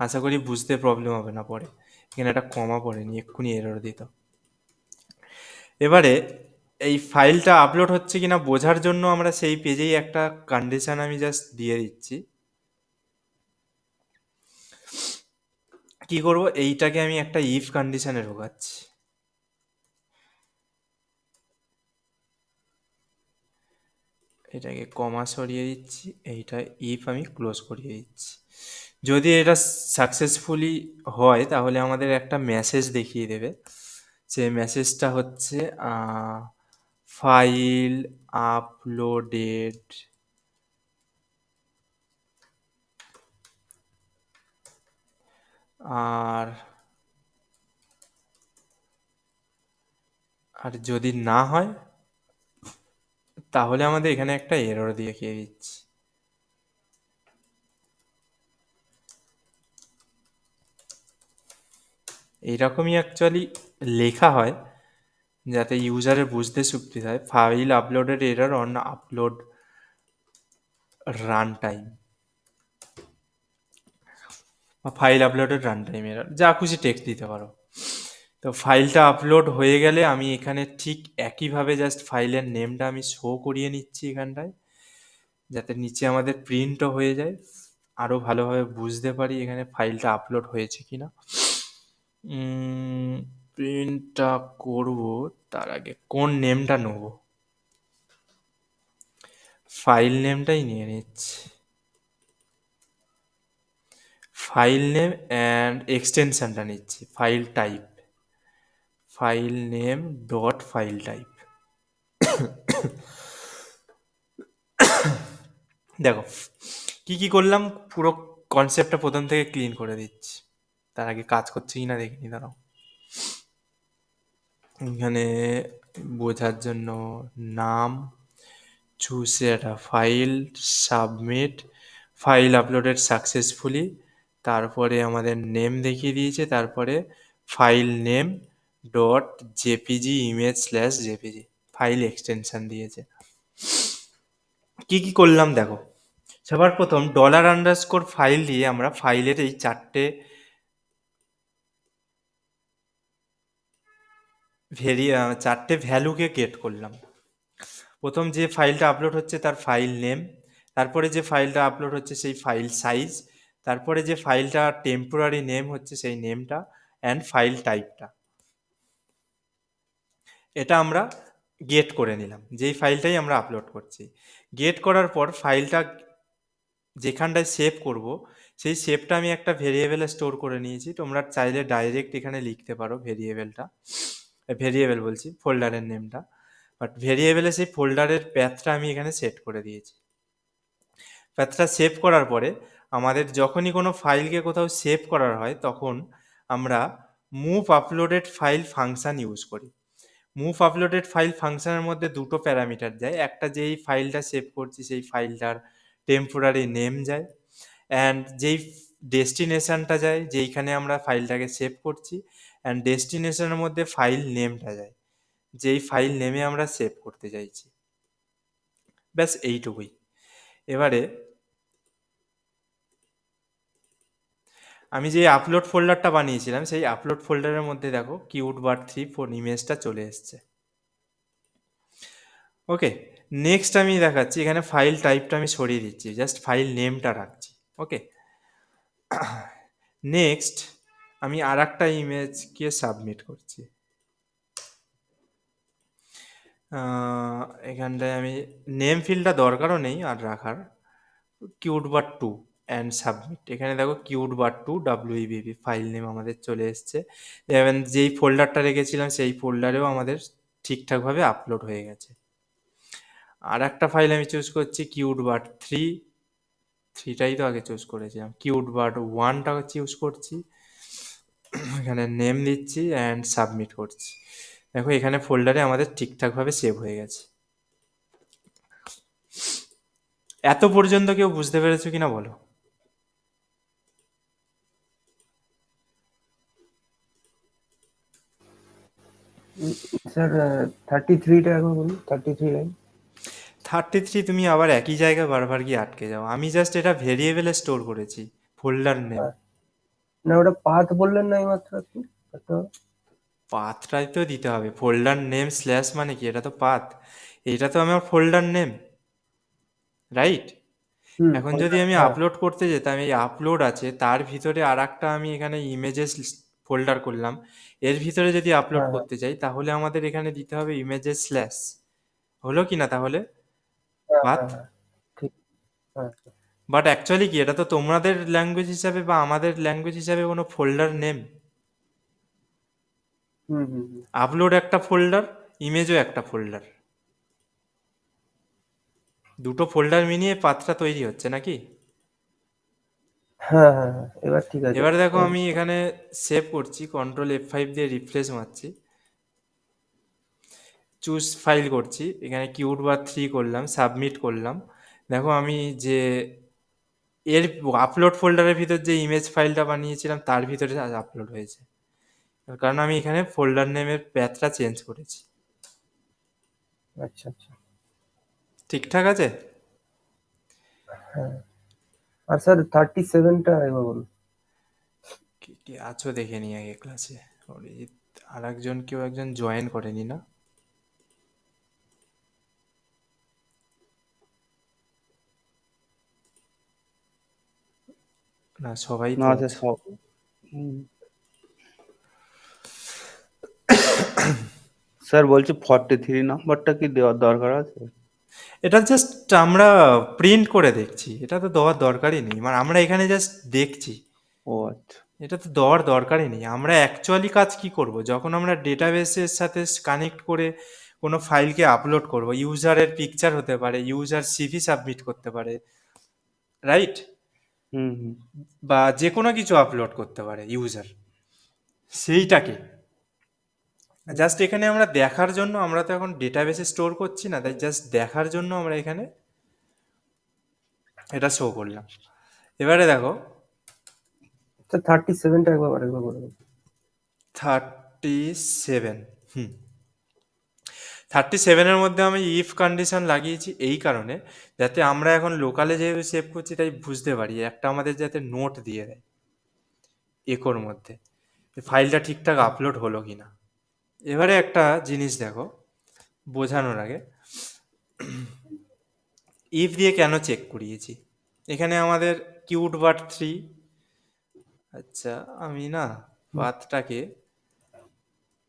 আশা করি বুঝতে প্রবলেম হবে না পরে। এখানে একটা কমা পড়েনি, এক্ষুনি এরর দিত। এবারে এই ফাইলটা আপলোড হচ্ছে কিনা বোঝার জন্য আমরা সেই পেজেই একটা কন্ডিশন আমি জাস্ট দিয়ে দিচ্ছি। কি করব, এইটাকে আমি একটা ইফ কন্ডিশনে ঢোকাচ্ছি। এটাকে কমা সরিয়ে দিচ্ছি, এইটা ইফ আমি ক্লোজ করিয়ে দিচ্ছি। যদি এটা সাকসেসফুলি হয় তাহলে আমাদের একটা মেসেজ দেখিয়ে দেবে। যে মেসেজটা হচ্ছে ফাইল আপলোডেড আর আর যদি না হয় তাহলে আমাদের এখানে একটা এরর দেখিয়ে দিচ্ছি। এইরকমই অ্যাকচুয়ালি লেখা হয় যাতে ইউজারের বুঝতে সুবিধা হয়। File uploaded error on upload run time বা file uploaded run time error, যা খুশি টেক্সট দিতে পারো। তো ফাইলটা আপলোড হয়ে গেলে আমি এখানে ঠিক একইভাবে জাস্ট ফাইলের নেমটা আমি শো করিয়ে নিচ্ছি এখানটায়, যাতে নিচে আমাদের প্রিন্টও হয়ে যায়, আরও ভালোভাবে বুঝতে পারি এখানে ফাইলটা আপলোড হয়েছে কিনা। প্রিন্টটা করব তার আগে কোন নেমটা নেব, ফাইল নেমটাই নিয়ে নিচ্ছি। ফাইল নেম অ্যান্ড এক্সটেনশনটা নিচ্ছি file type, file name dot file type. দেখো কি কি করলাম, পুরো কনসেপ্টটা প্রথম থেকে ক্লিন করে দিচ্ছি। তার আগে কাজ করছে কিনা দেখিনি, দাঁড়াও। এখানে বোঝার জন্য নাম, চুজ একটা file, submit, file uploaded successfully, তারপরে আমাদের নেম দেখিয়ে দিয়েছে, তারপরে file name dot JPG image slash JPG, file extension দিয়েছে। কি কি করলাম দেখো, সবার প্রথম $_ ফাইল দিয়ে আমরা ফাইলের এই চারটে ভ্যালুকে গেট করলাম। প্রথম যে ফাইলটা আপলোড হচ্ছে তার ফাইল নেম, তারপরে যে ফাইলটা আপলোড হচ্ছে সেই ফাইল সাইজ, তারপরে যে ফাইলটা টেম্পোরারি নেম হচ্ছে সেই নেমটা, অ্যান্ড ফাইল টাইপটা। এটা আমরা গেট করে নিলাম, যেই ফাইলটাই আমরা আপলোড করছি। গেট করার পর ফাইলটা যেখানটায় সেভ করব সেই সেভটা আমি একটা ভেরিয়েবলে স্টোর করে নিয়েছি। তোমরা চাইলে ডাইরেক্ট এখানে লিখতে পারো ভেরিয়েবল বলছি ফোল্ডারের নেমটা, বাট ভেরিয়েবলে সেই ফোল্ডারের প্যাথটা আমি এখানে সেট করে দিয়েছি। প্যাথটা সেভ করার পরে আমাদের যখনই কোনো ফাইলকে কোথাও সেভ করার হয় তখন আমরা move uploaded file function use করি। মুভ আপলোডেড ফাইল ফাংশনের মধ্যে দুটো প্যারামিটার যায়, একটা যেই ফাইলটা সেভ করছি সেই ফাইলটার টেম্পোরারি নেম যায়, অ্যান্ড যেই ডেস্টিনেশনটা যায় যেইখানে আমরা ফাইলটাকে সেভ করছি, অ্যান্ড ডেস্টিনেশনের মধ্যে ফাইল নেমটা যায় যেই ফাইল নেমে আমরা সেভ করতে চাইছি। ব্যাস এইটুকুই। এবারে আমি যে আপলোড ফোল্ডারটা বানিয়েছিলাম সেই আপলোড ফোল্ডারের মধ্যে দেখো Qt_3 ফোন ইমেজটা চলে এসছে। ওকে, নেক্সট আমি দেখাচ্ছি, এখানে ফাইল টাইপটা আমি সরিয়ে দিচ্ছি, জাস্ট ফাইল নেমটা রাখছি। ওকে, নেক্সট আমি আর একটা ইমেজকে সাবমিট করছি। এখানটায় আমি নেম ফিল্ডটা দরকারও নেই আর রাখার, Qt_2 অ্যান্ড সাবমিট। এখানে দেখো Qt_2 WEBB ফাইল নেম আমাদের চলে এসছে, এবং যেই ফোল্ডারটা রেখেছিলাম সেই ফোল্ডারেও আমাদের ঠিকঠাকভাবে আপলোড হয়ে গেছে। আর একটা ফাইল আমি চুজ করছি Qt_3টাই তো আগে চুজ করেছিলাম, Qt_1টাকে চুজ করছি, এখানে নেম দিচ্ছি অ্যান্ড সাবমিট করছি। দেখো এখানে ফোল্ডারে আমাদের ঠিকঠাকভাবে সেভ হয়ে গেছে। এত পর্যন্ত কেউ বুঝতে পেরেছো কিনা বলো? স্যার 33টা একবার বলুন, 33 লাইন। 33 তুমি আবার একই জায়গায় বারবার গিয়ে আটকে যাও। আমি জাস্ট এটা ভেরিয়েবলে স্টোর করেছি, ফোল্ডার নেম। না ওটা পাথ বললেন না এইমাত্র আপনি, একটা পাথটাই তো দিতে হবে, ফোল্ডার নেম স্ল্যাশ মানে কি, এটা তো পাথ, এটা তো আমার ফোল্ডার নেম, রাইট? এখন যদি আমি হ্যাঁ আপলোড করতে যেতাম, এই আপলোড আছে তার ভিতরে আর একটা আমি এখানে ইমেজেস ফোল্ডার করলাম, এর ভিতরে যদি আপলোড হ্যাঁ করতে চাই তাহলে আমাদের এখানে দিতে হবে ইমেজেস স্ল্যাশ। হলো কি না তাহলে হ্যাঁ পাথ? হ্যাঁ হ্যাঁ, ঠিক। হ্যাঁ বাট অ্যাকচুয়ালি কি, এটা তো তোমাদের ল্যাঙ্গুয়েজ হিসাবে বা আমাদের ল্যাঙ্গুয়েজ হিসাবে কোনো ফোল্ডার নেম। হুম হুম হুম। আপলোড একটা ফোল্ডার, ইমেজও একটা ফোল্ডার, দুটো ফোল্ডার মিলিয়ে পাথটা তৈরি হচ্ছে নাকি? হ্যাঁ হ্যাঁ হ্যাঁ, এবার ঠিক আছে। এবার দেখো আমি এখানে সেভ করছি, Ctrl F5 দিয়ে রিফ্রেশ মারছি, চুজ ফাইল করছি, এখানে কিউট বার 3 করলাম, সাবমিট করলাম। দেখো আমি যে এর আপলোড ফোল্ডারের ভিতর যে ইমেজ ফাইলটা বানিয়েছিলাম তার ভিতরে আপলোড হয়েছে, কারণ আমি এখানে ফোল্ডার নেমের প্যাথটা চেঞ্জ করেছি। আচ্ছা আচ্ছা। ঠিকঠাক আছে? হ্যাঁ, আর স্যার 37টা একবার বলুন। কি কি আছো দেখে নি আগে ক্লাসে। অরিজিৎ আর একজন, কেউ একজন জয়েন করেনি না? না, সবাই তো না আছে আছে। সব। হুম। স্যার বলছি 43 নাম্বারটা কি দেওয়ার দরকার আছে? এটা জাস্ট আমরা প্রিন্ট করে দেখছি, এটা তো দেওয়ার দরকারই নেই, মানে আমরা এখানে জাস্ট দেখছি, ও আচ্ছা। এটা তো দেওয়ার দরকারই নেই। আমরা অ্যাকচুয়ালি কাজ কি করব, যখন আমরা ডেটাবেসের সাথে কানেক্ট করে কোনো ফাইলকে আপলোড করব, ইউজারের পিকচার হতে পারে, ইউজার সিভি সাবমিট করতে পারে, রাইট? হুম হুম। বা যে কোনো কিছু আপলোড করতে পারে ইউজার, সেইটাকে জাস্ট এখানে আমরা দেখার জন্য, আমরা তো এখন ডেটাবেসে স্টোর করছি না, তাই জাস্ট দেখার জন্য আমরা এখানে এটা শো করলাম। এবারে দেখো স্যার 37টা একবার বলুন। 37, 37-এর মধ্যে আমি ইফ কন্ডিশন লাগিয়েছি এই কারণে, যাতে আমরা এখন লোকালে যেহেতু সেভ করছি তাই বুঝতে পারি, একটা আমাদের যাতে নোট দিয়ে দেয় একোর মধ্যে ফাইলটা ঠিকঠাক আপলোড হলো কিনা। এবারে একটা জিনিস দেখো বোঝানোর আগে, ইফ দিয়ে কেন চেক করিয়েছি, এখানে আমাদের কিউট বাট 3, আচ্ছা আমি না পাথটাকে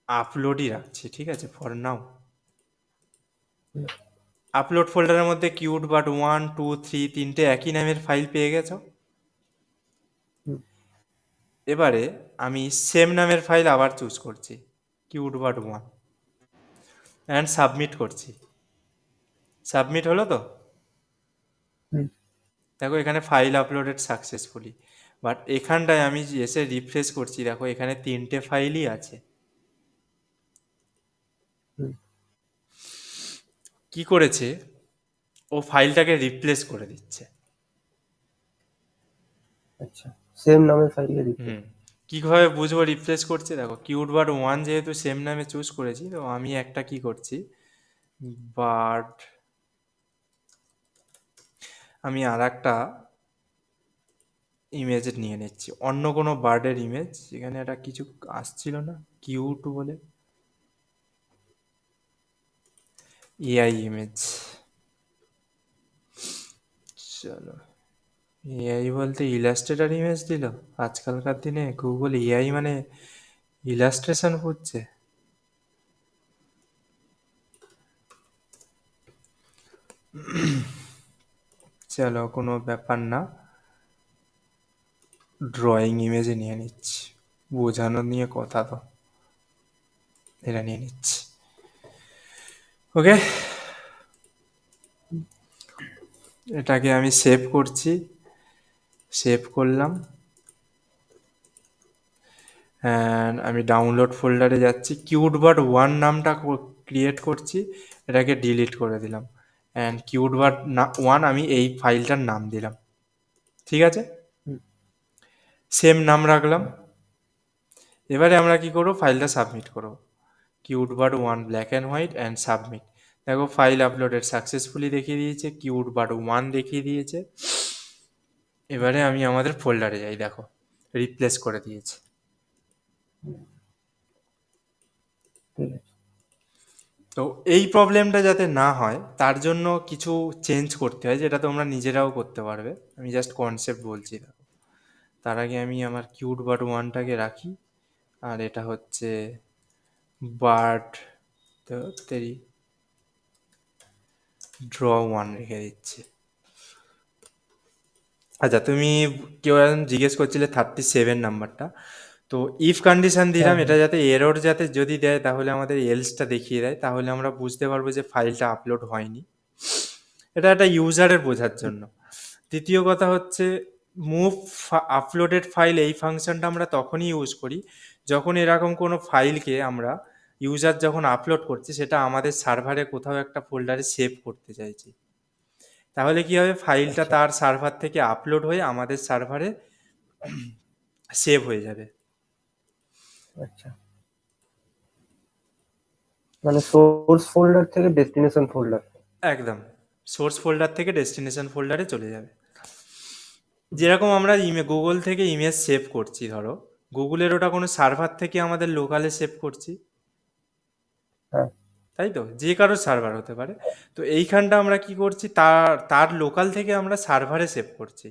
আপলোডই রাখছি, ঠিক আছে, ফর নাও। আপলোড ফোল্ডারের মধ্যে কিউট বাট 1, 2, 3 তিনটে একই নামের ফাইল পেয়ে গেছো। হুম। এবারে আমি সেম নামের ফাইল আবার চুজ করছি, কিউট বাট 1, অ্যান্ড সাবমিট করছি। সাবমিট হলো তো? হুম। দেখো এখানে ফাইল আপলোডেড সাকসেসফুলি, বাট এখানটায় আমি এসে রিফ্রেশ করছি, দেখো এখানে তিনটে ফাইলই আছে। হুম। কি করেছে, ও ফাইলটাকে রিপ্লেস করে দিচ্ছে। আচ্ছা, সেম নামের ফাইলে দিতে। কীভাবে বুঝবো রিপ্লেস করছে, দেখো কিউট বার্ড 1 যেহেতু সেম নামে চুজ করেছি, তো আমি একটা কি করছি, বার্ড, আমি আর একটা ইমেজ নিয়ে নিচ্ছি, অন্য কোনো বার্ডের ইমেজ, এখানে একটা কিছু আসছিল না কিউট বলে, এআই ইমেজ। চলো, এআই বলতে ইলাস্ট্রেটর ইমেজ দিল। আজকালকার দিনে গুগল এআই মানে ইলাস্ট্রেশন করছে। চলো কোনো ব্যাপার না, ড্রয়িং ইমেজে নিয়ে নিচ্ছি, বোঝানো নিয়ে কথা তো, এটা নিয়ে নিচ্ছি। ওকে, এটাকে আমি সেভ করছি, সেভ করলাম, অ্যান্ড আমি ডাউনলোড ফোল্ডারে যাচ্ছি, কিউট বার্ড 1 নামটা ক্রিয়েট করছি, এটাকে ডিলিট করে দিলাম, অ্যান্ড কিউট বার্ড 1 আমি এই ফাইলটার নাম দিলাম, ঠিক আছে, হুম। সেম নাম রাখলাম। এবারে আমরা কি করবো, ফাইলটা সাবমিট করবো, cute bird 1 black and white and submit. দেখো ফাইল আপলোডেড সাকসেসফুলি দেখিয়ে দিয়েছে, কিউট বার্ড 1 দেখিয়ে দিয়েছে। এবারে আমি আমাদের ফোল্ডারে যাই, দেখো রিপ্লেস করে দিয়েছে। ঠিক আছে। তো এই প্রবলেমটা যাতে না হয় তার জন্য কিছু চেঞ্জ করতে হয়, যেটা তোমরা নিজেরাও করতে পারবে, আমি জাস্ট কনসেপ্ট বলছি। দেখো তার আগে আমি আমার কিউট বার্ড 1টাকে রাখি, আর এটা হচ্ছে বার্ড তেরি ড্র 1 রেখে দিচ্ছি। আচ্ছা, তুমি কেউ একজন জিজ্ঞেস করছিলে 37 নাম্বারটা, তো ইফ কন্ডিশন দিলাম, এটা যাতে এরর যাতে যদি দেয় তাহলে আমাদের এলসটা দেখিয়ে দেয়, তাহলে আমরা বুঝতে পারবো যে ফাইলটা আপলোড হয়নি, এটা একটা ইউজারের বোঝার জন্য। দ্বিতীয় কথা হচ্ছে মুভ আপলোডেড ফাইল, এই ফাংশনটা আমরা তখনই ইউজ করি যখন এরকম কোনো ফাইলকে আমরা ইউজার যখন আপলোড করছে সেটা আমাদের সার্ভারে কোথাও একটা ফোল্ডারে সেভ করতে চাইছি, তাহলে কি হবে, ফাইলটা আচ্ছা তার সার্ভার থেকে আপলোড হয়ে আমাদের সার্ভারে সেভ হয়ে যাবে। আচ্ছা, মানে সোর্স ফোল্ডার থেকে ডেস্টিনেশন ফোল্ডার। একদম, সোর্স ফোল্ডার থেকে ডেস্টিনেশন ফোল্ডারে চলে যাবে। যেরকম আমরা গুগল থেকে ইমেজ সেভ করছি, ধরো গুগলের ওটা কোনো সার্ভার থেকে আমাদের লোকালে সেভ করছি, হ্যাঁ। তাই তো, যে কারোর সার্ভার হতে পারে। তো এইখানটা আমরা কি করছি, তার তার লোকাল থেকে আমরা সার্ভারে সেভ করছি।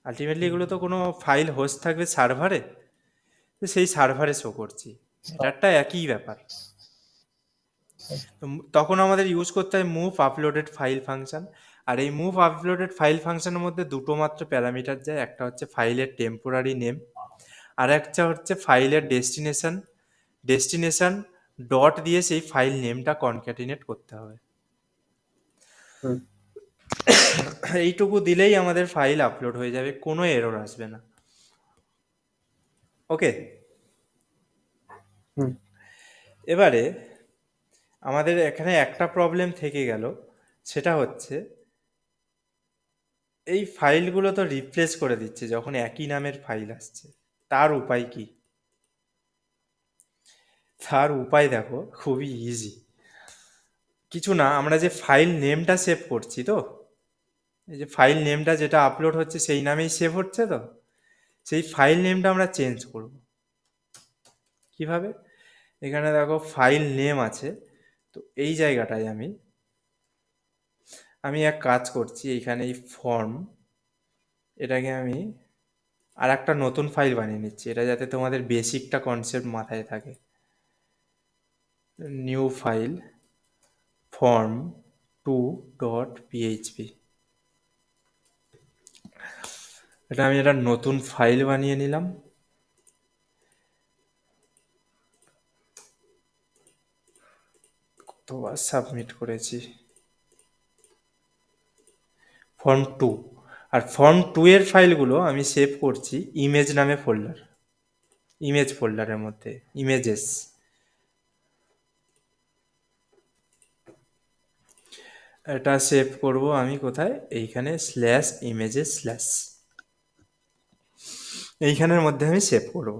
আলটিমেটলি এগুলো তো কোনো ফাইল হোস্ট থাকবে সার্ভারে, তো সেই সার্ভারে শো করছি, এটা একটা একই ব্যাপার। তো তখন আমাদের ইউজ করতে হয় মুভ আপলোডেড ফাইল ফাংশন। আর এই মুভ আপলোডেড ফাইল ফাংশনের মধ্যে দুটো মাত্র প্যারামিটার যায়, একটা হচ্ছে ফাইলের টেম্পোরারি নেম, আর একটা হচ্ছে ফাইলের ডেস্টিনেশন। ডেস্টিনেশন ডট দিয়ে সেই ফাইল নেমটা কনক্যাটিনেট করতে হবে। হুম। এইটুকু দিলেই আমাদের ফাইল আপলোড হয়ে যাবে, কোনো এরর আসবে না। ওকে, হুম। এবারে আমাদের এখানে একটা প্রবলেম থেকে গেল, সেটা হচ্ছে এই ফাইলগুলো তো রিপ্লেস করে দিচ্ছে যখন একই নামের ফাইল আসছে, তার উপায় কি? তার উপায় দেখো, খুবই ইজি। কিছু না, আমরা যে ফাইল নেমটা সেভ করছি, তো এই যে ফাইল নেমটা যেটা আপলোড হচ্ছে সেই নামেই সেভ হচ্ছে, তো সেই ফাইল নেমটা আমরা চেঞ্জ করব কিভাবে? এখানে দেখো ফাইল নেম আছে, তো এই জায়গাটায় আমি এক কাজ করছি, এইখানে এই ফর্ম, এটাকে আমি আর একটা নতুন ফাইল বানিয়ে নিচ্ছি, এটা যাতে তোমাদের বেসিকটা কনসেপ্ট মাথায় থাকে। নিউ ফাইল ফর্ম 2.php, এটা আমি একটা নতুন ফাইল বানিয়ে নিলাম। কতবার সাবমিট করেছি, ফর্ম 2। আর ফর্ম 2 এর ফাইলগুলো আমি সেভ করছি ইমেজ নামে ফোল্ডার, ইমেজ ফোল্ডারের মধ্যে, ইমেজেস। এটা সেভ করব আমি কোথায়, এইখানে স্ল্যাশ ইমেজেস স্ল্যাশ, এইখানের মধ্যে আমি সেভ করব।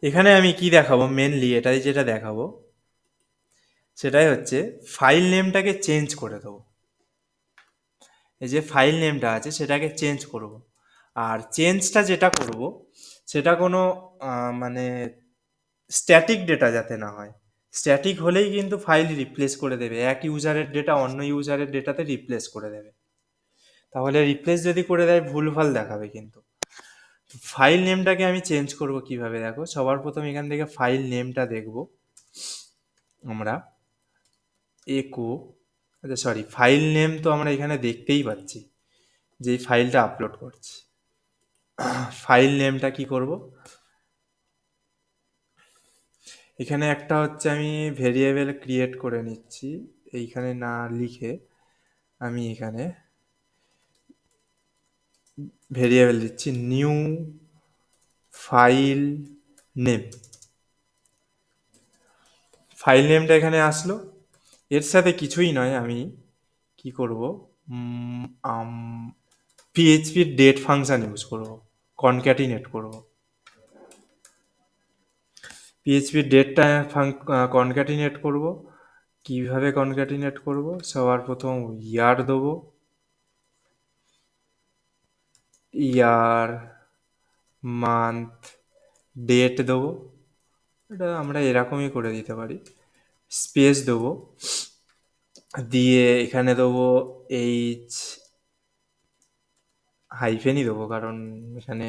এখানে আমি কি দেখাবো, মেনলি এটাই যেটা দেখাবো সেটাই হচ্ছে ফাইল নেমটাকে চেঞ্জ করে দেবো। এই যে ফাইল নেমটা আছে সেটাকে চেঞ্জ করব, আর চেঞ্জটা যেটা করব সেটা কোনো মানে স্ট্যাটিক ডেটা যাতে না হয়। স্ট্যাটিক হলেই কিন্তু ফাইল রিপ্লেস করে দেবে, এক ইউজারের ডেটা অন্য ইউজারের ডেটাতে রিপ্লেস করে দেবে, তাহলে রিপ্লেস যদি করে দেয় ভুলভাল দেখাবে কিন্তু। ফাইল নেমটাকে আমি চেঞ্জ করব কিভাবে, দেখো সবার প্রথম এখান থেকে ফাইল নেমটা দেখব আমরা, একো, আচ্ছা সরি, ফাইল নেম তো আমরা এখানে দেখতেই পাচ্ছি যে এই ফাইলটা আপলোড করছি। ফাইল নেমটা কি করব, এখানে একটা হচ্ছে আমি ভেরিয়েবল ক্রিয়েট করে নিচ্ছি, এইখানে না লিখে আমি এখানে ভেরিয়েবল দিচ্ছি নিউ ফাইল নেম। ফাইল নেমটা এখানে আসলো, এর সাথে কিছুই নয়, আমি কি করব, পিএইচপির ডেট ফাংশন ইউজ করব, কনক্যাটিনেট করব। পিএইচপির ডেটটা কনক্যাটিনেট করব। কিভাবে কনক্যাটিনেট করব, সবার প্রথম ইয়ার দেবো, ইয়ার মান্থ ডেট দেবো, এটা আমরা এরকমই করে দিতে পারি, স্পেস দেবো, দিয়ে এখানে দেবো এইচ, হাইফেনই দেবো কারণ এখানে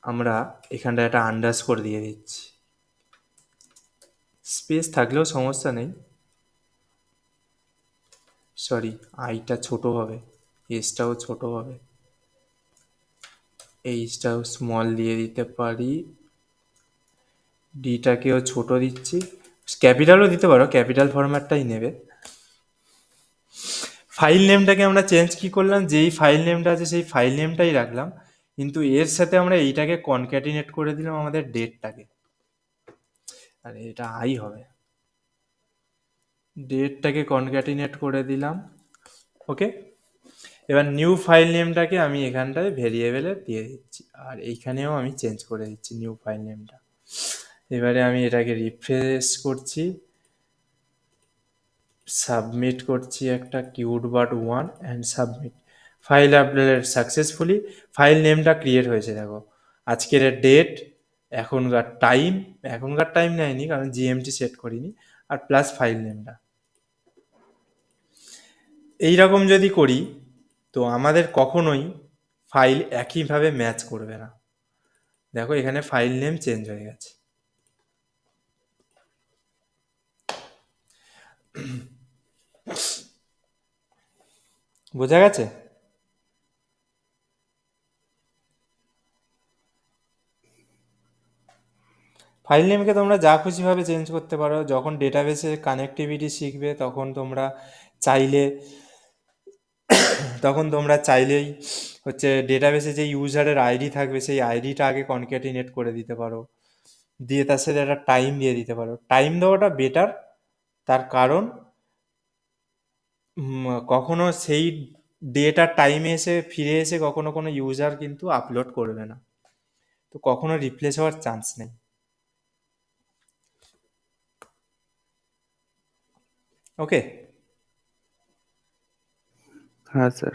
আমরা এখানটা একটা আন্ডারস্কোর দিয়ে দিচ্ছি, স্পেস থাকলেও সমস্যা নেই, সরি আইটা ছোট হবে, এসটাও ছোট হবে, এইচটাও স্মল দিয়ে দিতে পারি, ডিটাকেও ছোট দিচ্ছি, ক্যাপিটালও দিতে পারো, ক্যাপিটাল ফরম্যাটটাই নেবে। ফাইল নেমটাকে আমরা চেঞ্জ কি করলাম, যেই ফাইল নেমটা আছে সেই ফাইল নেমটাই রাখলাম, কিন্তু এর সাথে আমরা এইটাকে কনক্যাটিনেট করে দিলাম আমাদের ডেটটাকে, আর এটা আই হবে, ডেটটাকে কনক্যাটিনেট করে দিলাম। ওকে, এবার নিউ ফাইল নেমটাকে আমি এখানটায় ভেরিয়েবলে দিয়ে দিচ্ছি, আর এইখানেও আমি চেঞ্জ করে দিচ্ছি নিউ ফাইল নেমটা। এবারে আমি এটাকে রিফ্রেশ করছি, সাবমিট করছি একটা QtBut1 and submit. File uploaded successfully, file নেমটা ক্রিয়েট হয়েছে দেখো, আজকের ডেট, এখনকার টাইম নেয়নি কারণ জিএমটি সেট করিনি, আর প্লাস ফাইল নেমটা। এইরকম যদি করি তো আমাদের কখনোই ফাইল একইভাবে ম্যাচ করবে না। দেখো এখানে ফাইল নেম চেঞ্জ হয়ে গেছে। বোঝা গেছে? ফাইল নেমকে তোমরা যা খুশিভাবে চেঞ্জ করতে পারো। যখন ডেটাবেসে কানেক্টিভিটি শিখবে তখন তোমরা চাইলেই হচ্ছে ডেটাবেসে যে ইউজারের আইডি থাকবে সেই আইডিটা আগে কনক্যাটিনেট করে দিতে পারো, দিয়ে তার সাথে একটা টাইম দিয়ে দিতে পারো। টাইম দেওয়াটা বেটার, তার কারণ কখনো সেই ডেটা টাইমে ফিরে এসে কখনো কোনো ইউজার কিন্তু আপলোড করবে না, তো কখনো রিপ্লেস হওয়ার চান্স নেই। ওকে, হ্যাঁ স্যার।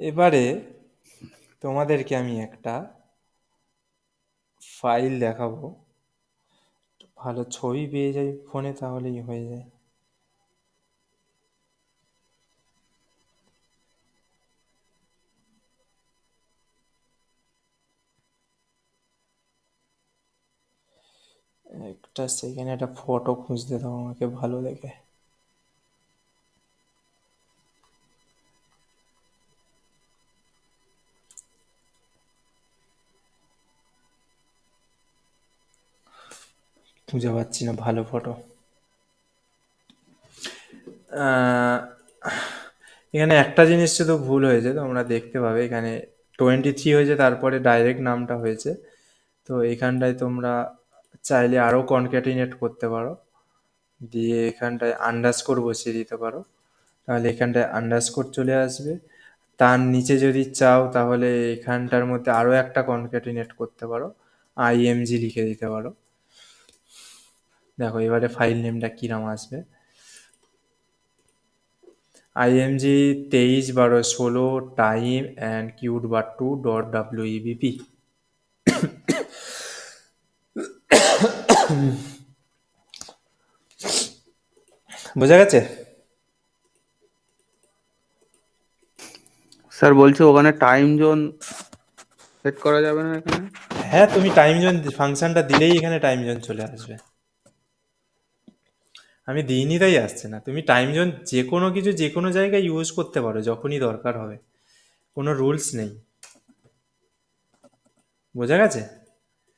এবারে তোমাদেরকে আমি একটা ফাইল দেখাবো, ভালো ছবি পেয়ে যাই ফোনে তাহলেই হয়ে যায়। একটা সেকেন্ড, একটা ফটো খুঁজতে দাও আমাকে ভালো দেখে। খুঁজে পাচ্ছি না ভালো ফটো। এখানে একটা জিনিস শুধু ভুল হয়েছে, তোমরা দেখতে পাবে এখানে 23 হয়েছে, তারপরে ডাইরেক্ট নামটা হয়েছে। তো এখানটায় তোমরা চাইলে আরও কনক্যাটিনেট করতে পারো, দিয়ে এখানটায় আন্ডারস্কোর বসিয়ে দিতে পারো, তাহলে এখানটায় আন্ডারস্কোর চলে আসবে। তার নিচে যদি চাও তাহলে এখানটার মধ্যে আরও একটা কনক্যাটিনেট করতে পারো, IMG লিখে দিতে পারো। দেখো এবারে ফাইল নেমটা কিরাম আসবে, IMG 23/12/16 টাইম অ্যান্ড QtBut2.webp। বোঝা গেছে? স্যার বলছি ওখানে টাইম জোন সেট করা যাবে না এখানে? হ্যাঁ, তুমি টাইম জোন ফাংশনটা দিলেই এখানে টাইম জোন চলে আসবে। আমি দিইনি তাই আসছে না। তুমি টাইম জোন যে কোনো কিছু যে কোনো জায়গায় ইউজ করতে পারো যখনই দরকার হবে, কোনো রুলস নেই। বোঝা গেছে?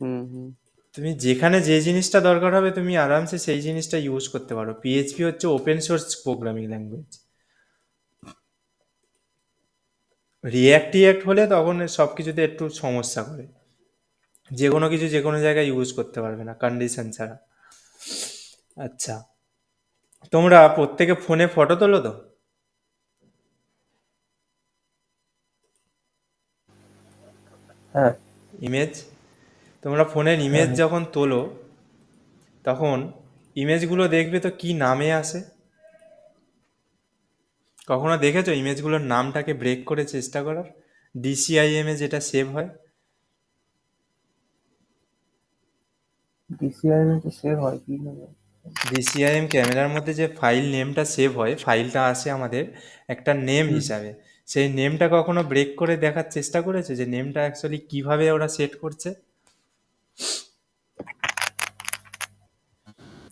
হুম হুম। তুমি যেখানে যে জিনিসটা দরকার হবে তুমি আরামসে সেই জিনিসটা ইউজ করতে পারো। PHP হচ্ছে open source programming language. React হলে তখন সব কিছুতে একটু সমস্যা করে, যে কোনো কিছু যে কোনো জায়গায় ইউজ করতে পারবে না কন্ডিশন ছাড়া। আচ্ছা, তোমরা প্রত্যেকে ফোনে ফটো তোলো তো? হ্যাঁ ইমেজ, তোমরা ফোনের ইমেজ হ্যাঁ। যখন তোলো তখন ইমেজগুলো দেখবে তো কি নামে আসে? কখনো দেখেছো ইমেজগুলোর নামটাকে ব্রেক করে চেষ্টা করার? DCIM এ যেটা সেভ হয়, DCIM তো সেভ হয় কি না? DCIM ক্যামেরার মধ্যে যে ফাইল নেমটা সেভ হয়, ফাইলটা আসে আমাদের একটা নেম হিসাবে। সেই নেমটা কখনো ব্রেক করে দেখার চেষ্টা করেছে যে নেমটা অ্যাকচুয়ালি কিভাবে ওরা সেট করছে?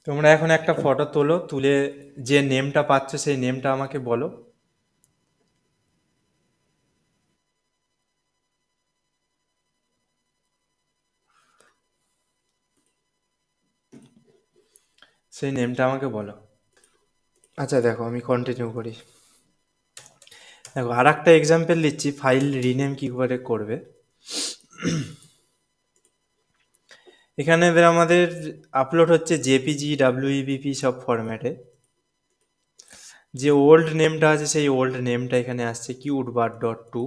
তোমরা এখন একটা ফটো তোলো, তুলে যে নেমটা পাচ্ছ সেই নেমটা আমাকে বলো। সেই নেমটা আমাকে বলো। আচ্ছা দেখো আমি কন্টিনিউ করি। দেখো আর একটা এক্সাম্পল দিচ্ছি ফাইল রিনেম কী করে করবে। এখানে এবার আমাদের আপলোড হচ্ছে জেপিজি, ডাব্লিউইবিপি সব ফরম্যাটে। যে ওল্ড নেমটা আছে সেই ওল্ড নেমটা এখানে আসছে কিউটবার.2।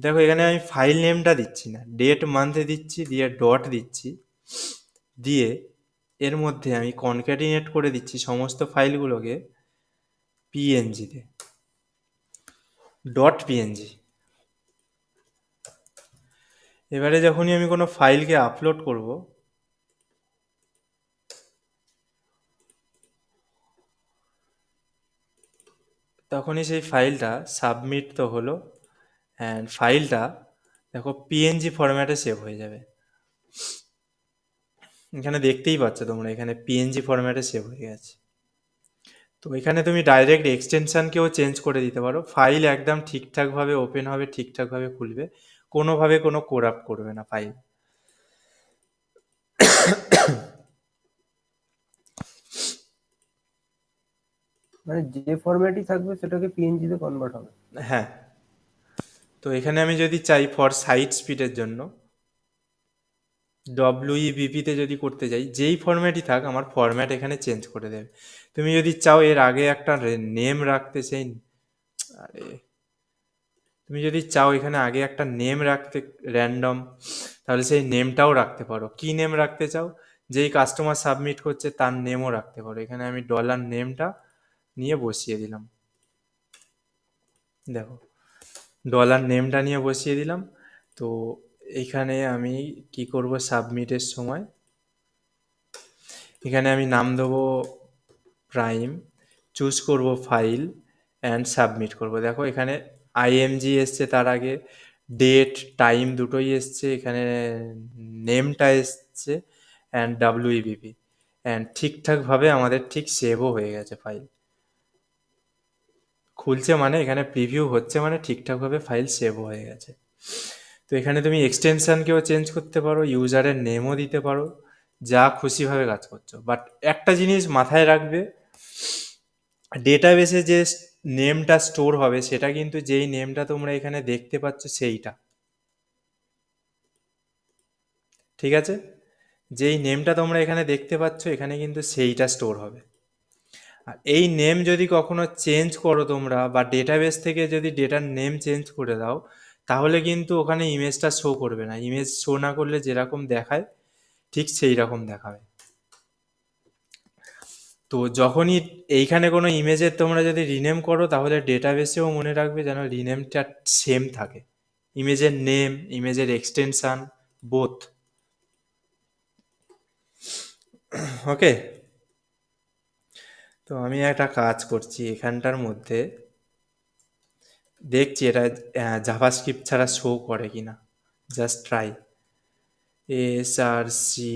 দেখো এখানে আমি ফাইল নেমটা দিচ্ছি না, ডেট মান্থে দিচ্ছি, দিয়ে ডট দিচ্ছি, দিয়ে এর মধ্যে আমি কনক্যাটিনেট করে দিচ্ছি সমস্ত ফাইলগুলোকে পিএনজিতে, ডট পিএনজি। এবারে যখনই আমি কোনো ফাইলকে আপলোড করব, তখনই সেই ফাইলটা সাবমিট তো হলো, অ্যান্ড ফাইলটা দেখো পিএনজি ফরম্যাটে সেভ হয়ে যাবে। এখানে দেখতেই পাচ্ছ তোমরা, এখানে পিএনজি ফরম্যাটে সেভ হয়ে গেছে। তো এখানে তুমি ডাইরেক্ট এক্সটেনশনকেও চেঞ্জ করে দিতে পারো, ফাইল একদম ঠিকঠাকভাবে ওপেন হবে, ঠিকঠাকভাবে খুলবে, কোনোভাবে কোনো কোরাপ্ট করবে না ফাইল। মানে যে ফরম্যাটই থাকবে সেটাকে পিএনজি তে কনভার্ট হবে। হ্যাঁ, তো এখানে আমি যদি চাই ফর সাইট স্পিডের জন্য ডব্লিউইবিপিতে যদি করতে যাই, যেই ফরম্যাটই থাক আমার ফরম্যাট এখানে চেঞ্জ করে দেবে। তুমি যদি চাও এর আগে একটা নেম রাখতে, সেই আরে তুমি যদি চাও এখানে আগে একটা নেম রাখতে র্যান্ডম, তাহলে সেই নেমটাও রাখতে পারো। কি নেম রাখতে চাও, যেই কাস্টমার সাবমিট করছে তার নেমও রাখতে পারো। এখানে আমি ডলার নেমটা নিয়ে বসিয়ে দিলাম, দেখো ডলার নেমটা নিয়ে বসিয়ে দিলাম। তো এইখানে আমি কি করব, সাবমিটের সময় এখানে আমি নাম দেবো প্রাইম, চুজ করব ফাইল অ্যান্ড সাবমিট করব। দেখো এখানে আইএমজি এসছে, তার আগে ডেট টাইম দুটোই এসছে, এখানে নেমটা এসছে অ্যান্ড ডাব্লিউইবিপি, অ্যান্ড ঠিকঠাকভাবে আমাদের ঠিক সেভও হয়ে গেছে ফাইল। খুলছে মানে এখানে প্রিভিউ হচ্ছে মানে ঠিকঠাকভাবে ফাইল সেভও হয়ে গেছে। তো এখানে তুমি এক্সটেনশনকেও চেঞ্জ করতে পারো, ইউজারের নেমও দিতে পারো, যা খুশিভাবে কাজ করছো। বাট একটা জিনিস মাথায় রাখবে, ডেটাবেসে যে নেমটা স্টোর হবে সেটা কিন্তু যেই নেমটা তোমরা এখানে দেখতে পাচ্ছ সেইটা, ঠিক আছে? যেই নেমটা তোমরা এখানে দেখতে পাচ্ছ এখানে কিন্তু সেইটা স্টোর হবে। আর এই নেম যদি কখনো চেঞ্জ করো তোমরা, বা ডেটাবেস থেকে যদি ডেটার নেম চেঞ্জ করে দাও, তাহলে কিন্তু ওখানে ইমেজটা শো করবে না। ইমেজ শো না করলে যেরকম দেখায় ঠিক সেই রকম দেখাবে। তো যখনই এইখানে কোনো ইমেজের তোমরা যদি রিনেম করো, তাহলে ডেটাবেসেও মনে রাখবে যেন রিনেমটা সেম থাকে, ইমেজের নেম, ইমেজের এক্সটেনশন, বোথ। ওকে, তো আমি একটা কাজ করছি এখানটার মধ্যে, দেখছি এটা জাভাস্ক্রিপ্ট ছাড়া শো করে কিনা, জাস্ট ট্রাই। এসআরসি,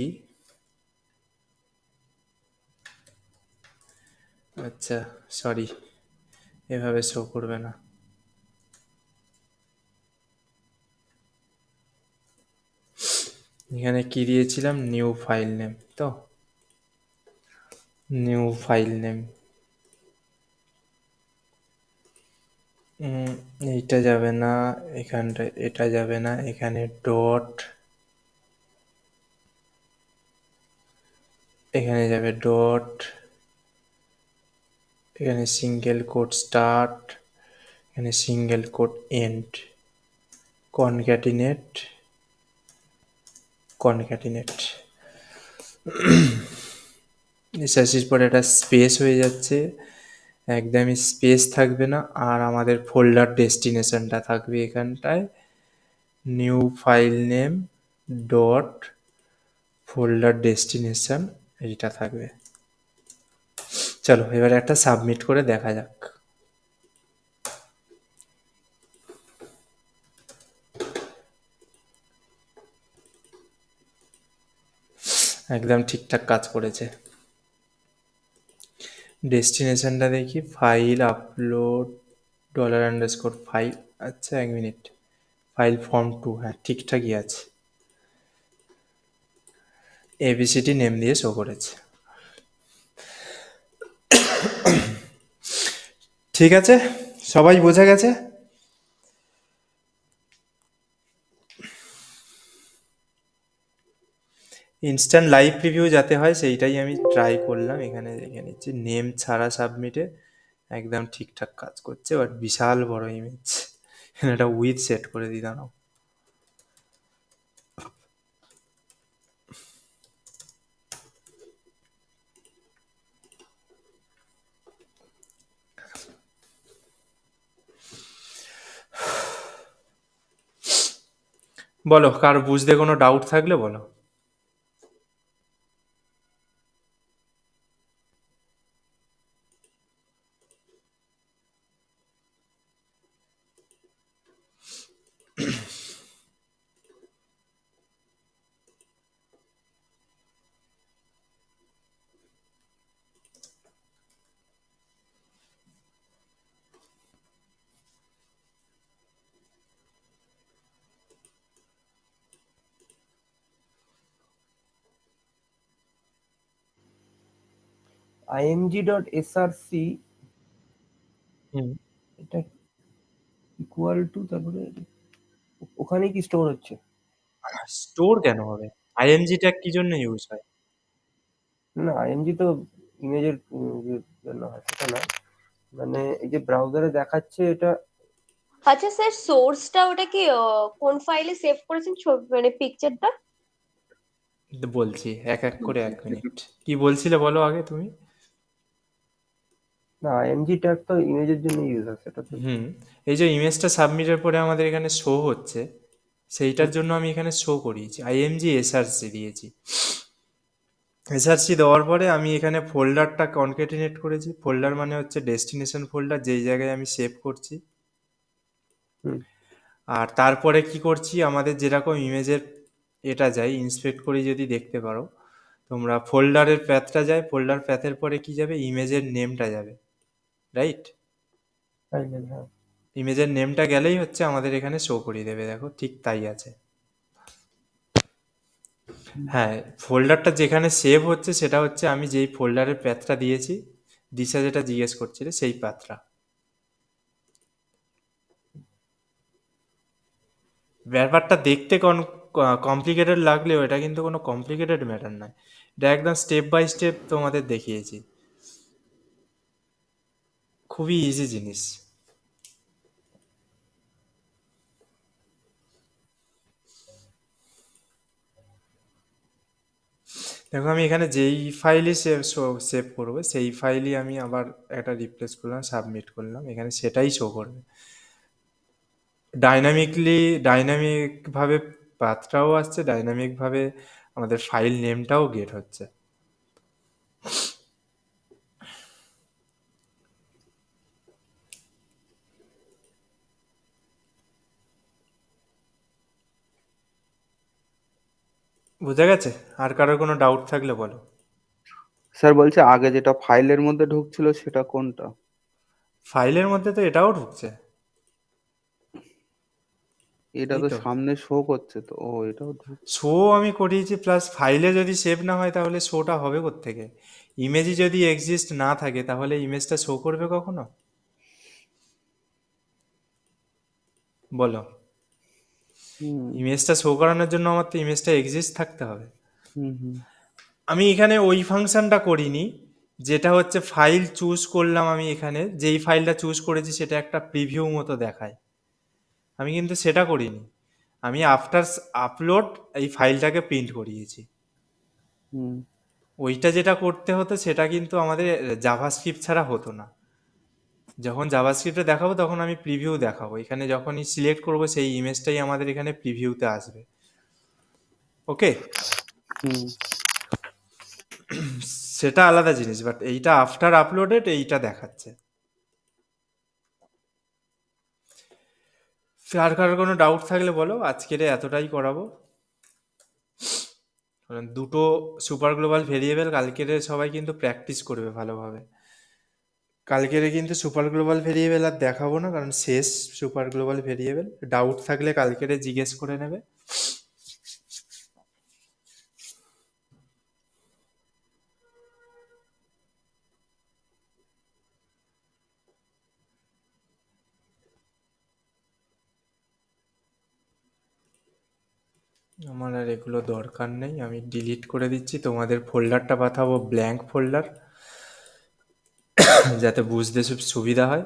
আচ্ছা সরি, এভাবে শো করবে না। এখানে কি দিয়েছিলাম, নিউ ফাইল নেম, তো নিউ ফাইল নেম, এইটা যাবে না, এখানটা এটা যাবে না, এখানে ডট, এখানে যাবে ডট, এখানে সিঙ্গেল কোট স্টার্ট, এখানে single quote end, concatenate, concatenate. এসআরসির পরে একটা স্পেস হয়ে যাচ্ছে, একদমই স্পেস থাকবে না, আর আমাদের ফোল্ডার ডেস্টিনেশনটা থাকবে এখানটায় new file name dot folder destination, এইটা থাকবে। চলো এবার একটা সাবমিট করে দেখা যাক। একদম ঠিকঠাক কাজ করেছে। ডেস্টিনেশনটা দেখি, file upload dollar underscore file, আচ্ছা 1 মিনিট, ফাইল ফর্ম 2, হ্যাঁ ঠিকঠাকই আছে, এবিসিটি নেম দিয়ে শো করেছে। ঠিক আছে, সবাই বোঝা গেছে? ইনস্ট্যান্ট লাইভ প্রিভিউ যাতে হয় সেইটাই আমি ট্রাই করলাম। এখানে দেখে নিচ্ছি নেম ছাড়া সাবমিটে একদম ঠিকঠাক কাজ করছে, বাট বিশাল বড় ইমেজ। এটা উইথ সেট করে দিই, দাঁড়াও। বলো, কার বুঝতে কোনো ডাউট থাকলে বলো। img.src হুম, এটা ইকুয়াল টু, তারপরে ওখানে কি স্টোর হচ্ছে? স্টোর কেন হবে? আইএমজি ট্যাগ কি জন্য ইউজ হয়? না, img তো ইমেজের জন্য হয়, সেটা না। মানে এই যে ব্রাউজারে দেখাচ্ছে এটা। আচ্ছা স্যার, সোর্সটা ওটা কি কোন ফাইলে সেভ করেছেন, মানে পিকচারটা? বলছি এক এক করে, 1 মিনিট। কি বলছিলে বলো আগে তুমি। না, img ট্যাগ তো ইমেজের জন্য ইউজ হয়, সেটা তো। হুম, এই যে ইমেজটা সাবমিটের পরে আমাদের এখানে শো হচ্ছে, সেইটার জন্য আমি এখানে শো করিয়েছি আইএমজি এসআরসি দিয়েছি। এসআরসি দেওয়ার পরে আমি এখানে ফোল্ডারটা কনকেটিনেট করেছি। ফোল্ডার মানে হচ্ছে ডেস্টিনেশন ফোল্ডার, যেই জায়গায় আমি সেভ করছি। হুম, আর তারপরে কি করছি, আমাদের যেরকম ইমেজের এটা যায় ইন্সপেক্ট করে যদি দেখতে পারো তোমরা, ফোল্ডারের প্যাথটা যায়, ফোল্ডার প্যাথের পরে কি যাবে, ইমেজের নেমটা যাবে, রাইট? ফাইনাল, হ্যাঁ। ইমেজের নেমটা গেলেই হচ্ছে আমাদের এখানে শো করিয়ে দেবে, দেখো ঠিক তাই আছে। হ্যাঁ, ফোল্ডারটা যেখানে সেভ হচ্ছে সেটা হচ্ছে আমি যেই ফোল্ডারের প্যাথটা দিয়েছি, দিশা যেটা জিজ্ঞেস করছিলে সেই প্যাথটা। ব্যাপারটা দেখতে কমপ্লিকেটেড লাগলেও এটা কিন্তু কোনো কমপ্লিকেটেড ম্যাটার নয়। এটা একদম স্টেপ বাই স্টেপ তোমাদের দেখিয়েছি, খুবই ইজি জিনিস। দেখো আমি এখানে যেই ফাইলই সেভ করবো সেই ফাইলই আমি আবার একটা রিপ্লেস করলাম, সাবমিট করলাম, এখানে সেটাই শো করবে ডাইনামিকভাবে। পাথটাও আসছে ডাইনামিকভাবে, আমাদের ফাইল নেমটাও গেট হচ্ছে। বুঝা গেছে? আর কারোর কোনো ডাউট থাকলে বলো। স্যার বলছে আগে যেটা ফাইলের মধ্যে ঢুকছিল সেটা কোনটা? ফাইলের মধ্যে তো এটাও ঢুকছে, এটা এই তো তো সামনে শো করছে তো, ও এটাও ঢুকছে। শো আমি করিয়েছি, প্লাস ফাইলে যদি সেভ না হয় তাহলে শোটা হবে কোত্থেকে? ইমেজই যদি এক্সিস্ট না থাকে তাহলে ইমেজটা শো করবে কখনো, বলো? হুম ইমেজটা শো করানোর জন্য আমার তো ইমেজটা এক্সিস্ট থাকতে হবে। হুম হুম আমি এখানে ওই ফাংশনটা করিনি, যেটা হচ্ছে ফাইল চুজ করলাম, আমি এখানে যেই ফাইলটা চুজ করেছি সেটা একটা প্রিভিউ মতো দেখায়, আমি কিন্তু সেটা করিনি। আমি আফটার আপলোড এই ফাইলটাকে প্রিন্ট করিয়েছি। হুম ওইটা যেটা করতে হতো সেটা কিন্তু আমাদের জাভাস্ক্রিপ্ট ছাড়া হতো না। যখন জাভাস্ক্রিপ্টে দেখাবো তখন আমি প্রিভিউ দেখাবো, এখানে যখনই সিলেক্ট করব সেই ইমেজটাই আমাদের এখানে প্রিভিউতে আসবে। ওকে, হুম সেটা আলাদা জিনিস, বাট এইটা আফটার আপলোডেড এইটা দেখাচ্ছে। আর কারোর কোনো ডাউট থাকলে বলো, আজকের এতটাই করাবো। কারণ দুটো সুপার গ্লোবাল ভেরিয়েবল কালকের সবাই কিন্তু প্র্যাকটিস করবে ভালোভাবে। কালকেরে কিন্তু সুপার গ্লোবাল ভেরিয়েবল আর দেখাবো না, কারণ শেষ সুপার গ্লোবাল ভেরিয়েবল। ডাউট থাকলে কালকেরে জিজ্ঞেস করে নেবে। আমার আর এগুলো দরকার নেই, আমি ডিলিট করে দিচ্ছি। তোমাদের ফোল্ডারটা পাঠাবো ব্ল্যাঙ্ক ফোল্ডার, যাতে বুঝতে সুবিধা হয়।